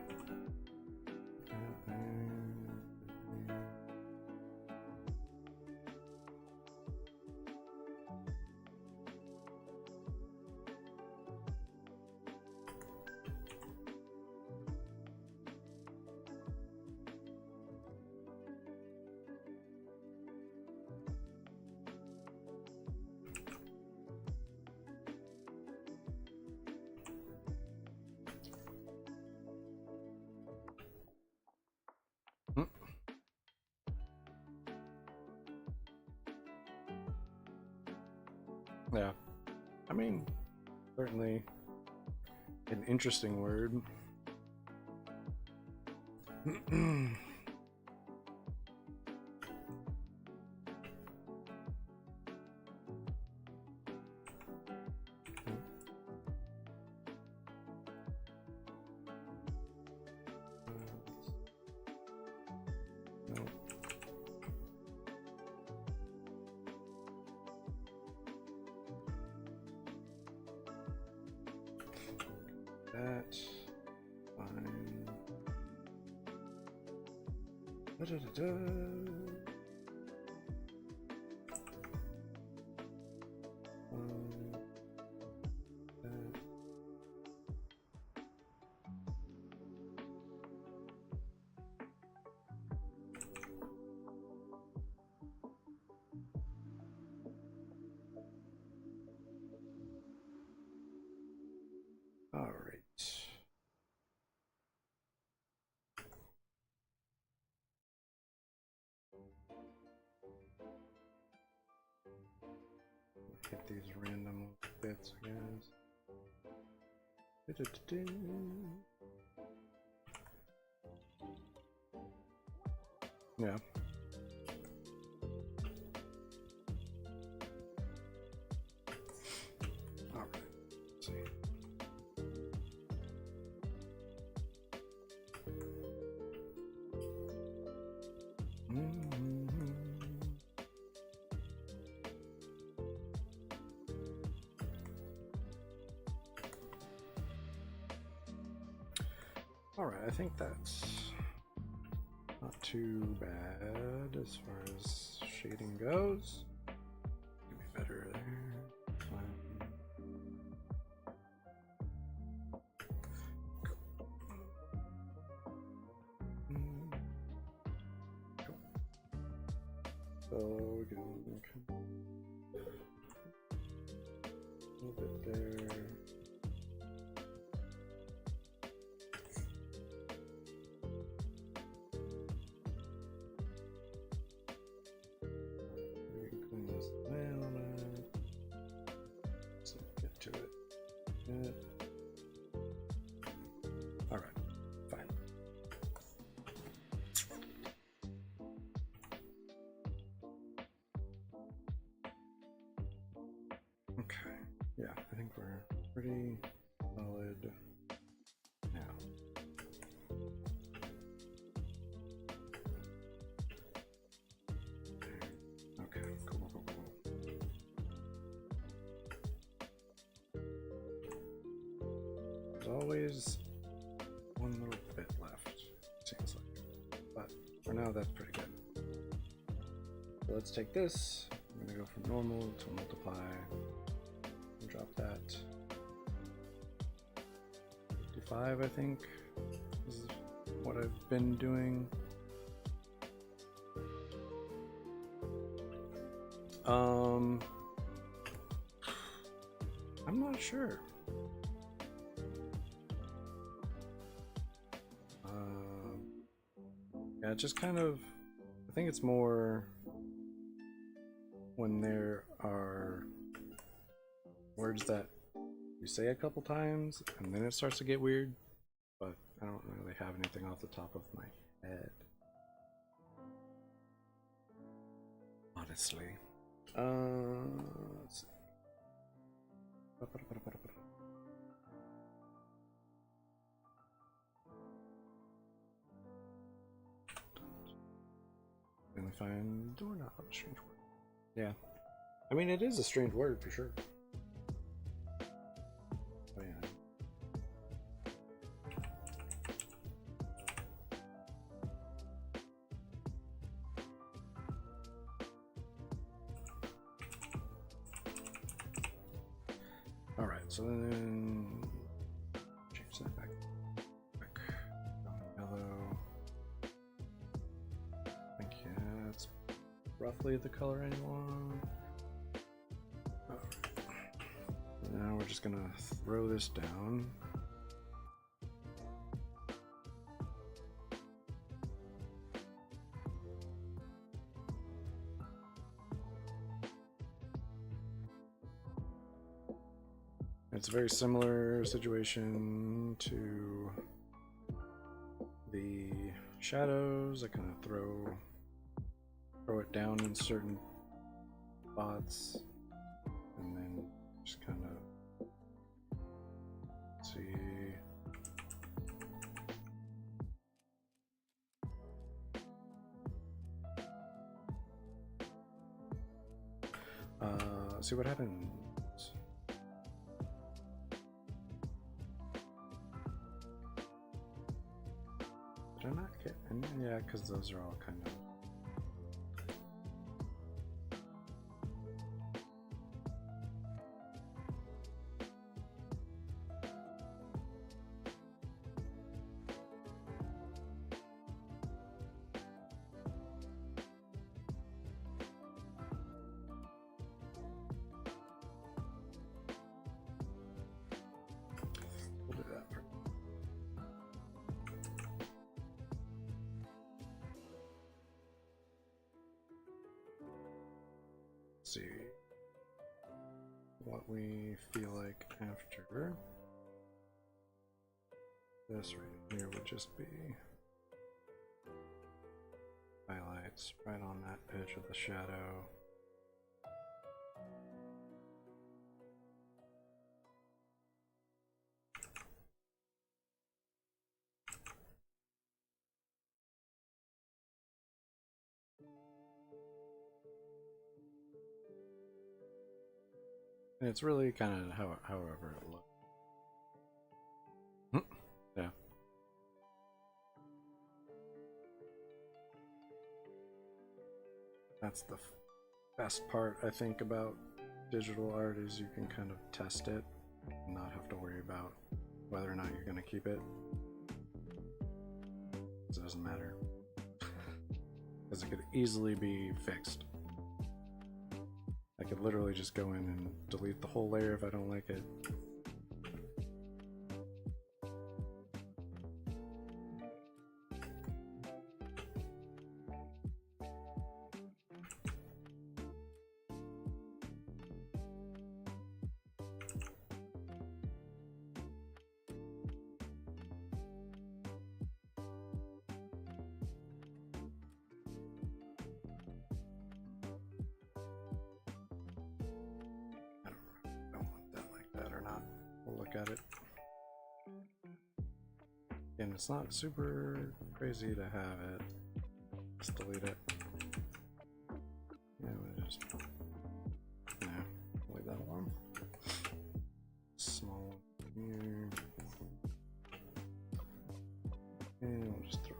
Yeah. I mean, certainly an interesting word. That fine. Da, da, da, da. That. All right. Hit these random bits, I guess. Yeah. All right. Let's see. Alright, I think that's not too bad as far as shading goes. Could be better there. So we can a little bit there. Alright, fine. Okay, yeah, I think we're pretty solid now. Okay, cool. There's always one little bit left, seems like. But for now, that's pretty good. So let's take this. I'm gonna go from normal to multiply. And drop that. 55, I think, is what I've been doing. I'm not sure. Yeah, just kind of, I think it's more when there are words that you say a couple times and then it starts to get weird, but I don't really have anything off the top of my head. Honestly. Let's see. Gonna find doorknob, strange word. Yeah. I mean, it is a strange word for sure. Oh, yeah. All right, so then change that back. Yellow. I think, yeah, that's roughly the color I want. Now we're just gonna throw this down. It's a very similar situation to the shadows. I kind of throw it down in certain spots, and then just kind of see. See what happens. Did I not get any? Yeah, because those are all kind of. See what we feel like after this right here would just be highlights right on that edge of the shadow. And it's really kind of however it looks. Yeah. That's the best part, I think, about digital art is you can kind of test it and not have to worry about whether or not you're going to keep it. It doesn't matter. Because it could easily be fixed. I could literally just go in and delete the whole layer if I don't like it. At it. And it's not super crazy to have it. Just delete it. Yeah, we'll just leave that alone. Small one here. And we'll just throw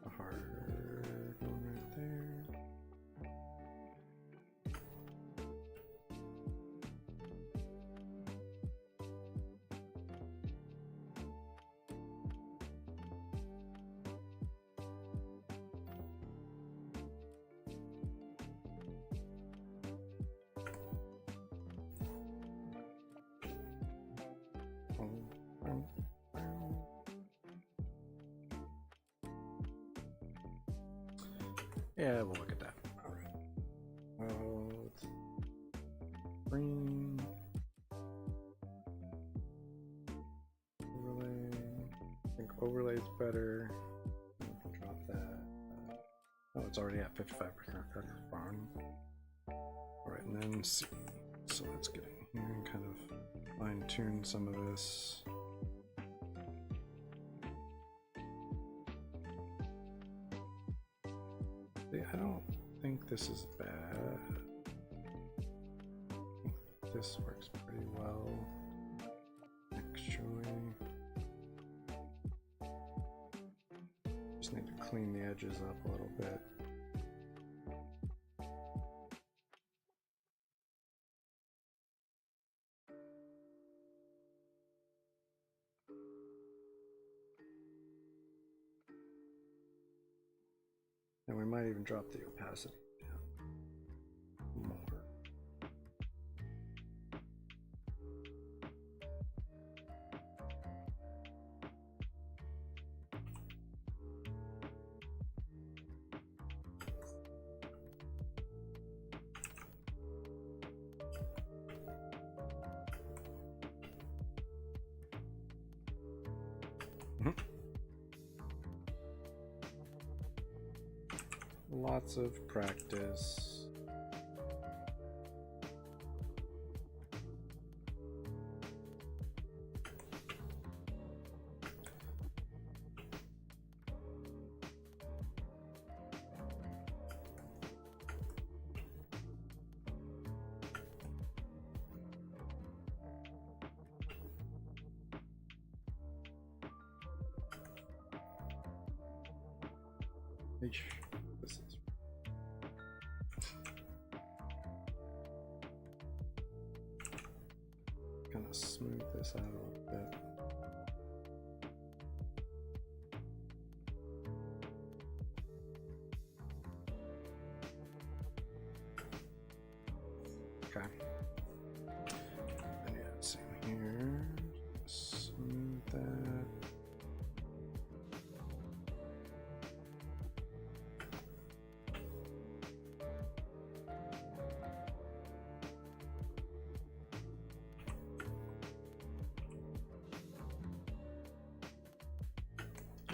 a hard one right there. Yeah, we'll look at that. Alright. Let's green. Overlay. I think overlay is better. Drop that. Oh, it's already at 55%. Fine. Alright, and then C. So let's get in here and kind of fine tune some of this. I don't think this is bad. This works pretty well. Actually, just need to clean the edges up a little bit. And we might even drop the opacity down more. Lots of practice. This is kind of smooth this out a little bit. Okay. And yeah, same here. Smooth that.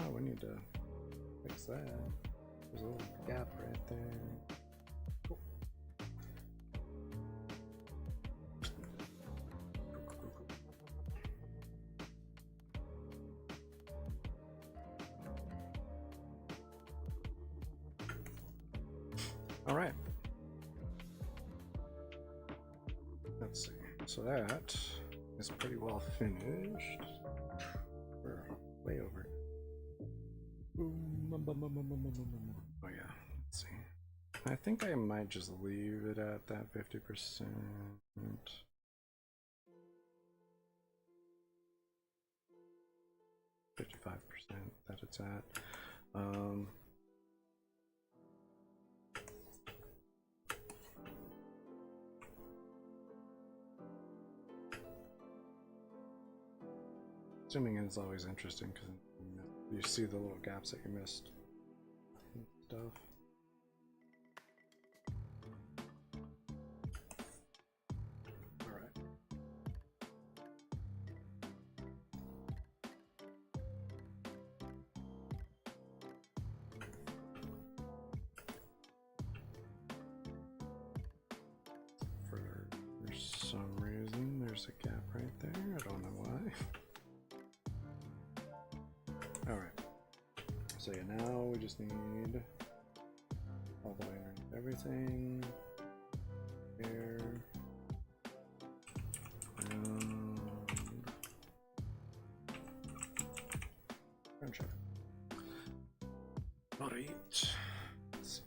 Oh, we need to fix that. There's a little gap right there. Cool. All right. Let's see. So that is pretty well finished. We're way over. Oh yeah, let's see. I think I might just leave it at that 50%. 55% that it's at. Zooming in is always interesting because you see the little gaps that you missed and stuff. All right. For some reason, there's a gap right there. I don't know why. All right. So yeah, now we just need all the way underneath everything. Here. And check. All right. Let's see.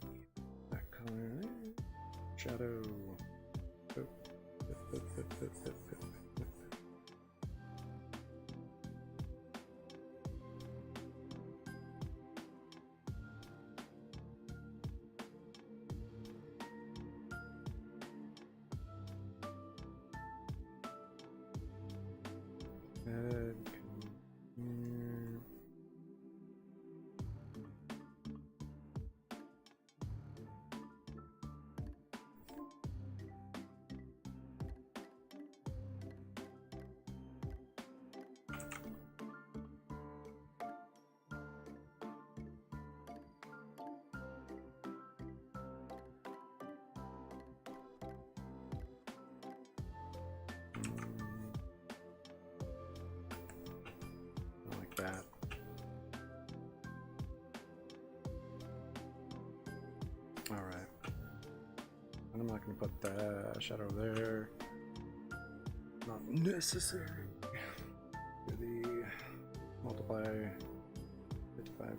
That color. Shadow. That. All right, and I'm not going to put that shadow there. Not necessary. Do the multiply 55.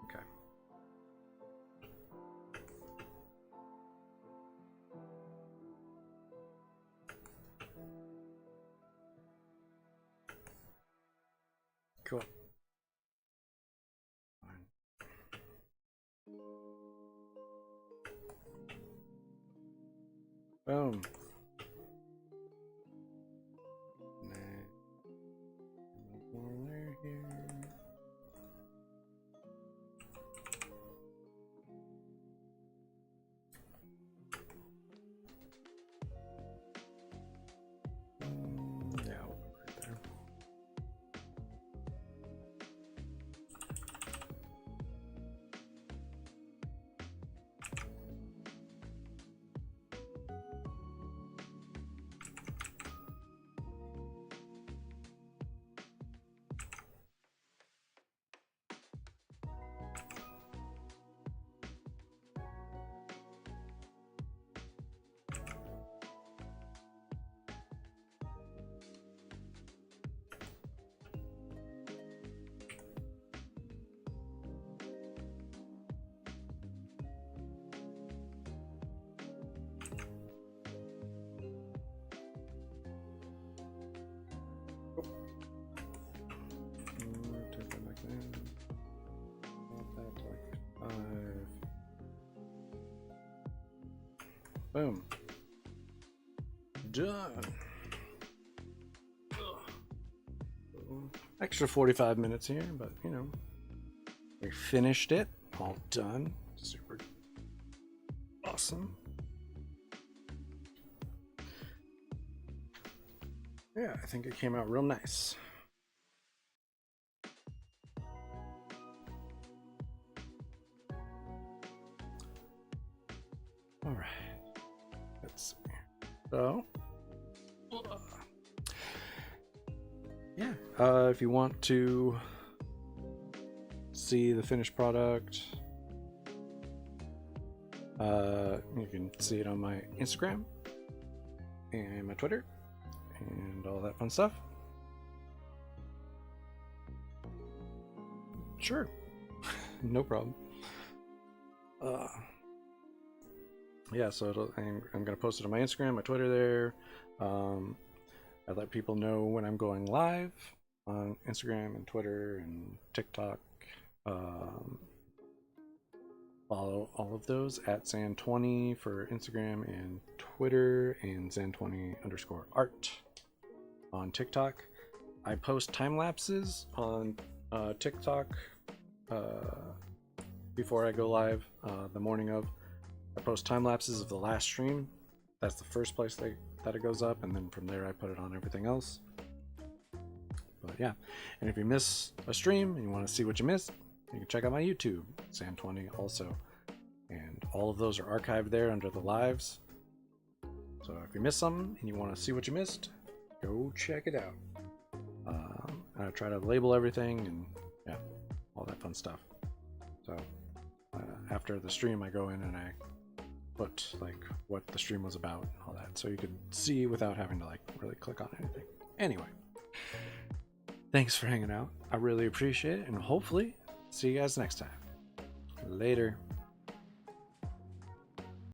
Okay. Cool. Boom. More layer here. Yeah, we'll go right there. Take that back in. About that to like 5. Boom. Done. Extra 45 minutes here, but you know, we finished it. All done. Super awesome. Yeah, I think it came out real nice. All right, let's see. So, yeah, if you want to see the finished product, you can see it on my Instagram and my Twitter and all that fun stuff. Sure. No problem. Yeah, so I'm gonna post it on my Instagram, my Twitter there. I let people know when I'm going live on Instagram and Twitter and TikTok. Follow all of those at Zann20 for Instagram and Twitter, and Zann20_art on TikTok. I post time lapses on TikTok before I go live the morning of. I post time lapses of the last stream. That's the first place that it goes up, and then from there I put it on everything else. But yeah, and if you miss a stream and you want to see what you missed, you can check out my YouTube, Zann20 also. And all of those are archived there under the lives. So if you missed something and you want to see what you missed, go check it out. I try to label everything and yeah, all that fun stuff. So after the stream, I go in and I put like what the stream was about and all that, so you could see without having to like really click on anything. Anyway, thanks for hanging out. I really appreciate it, and hopefully see you guys next time. Later.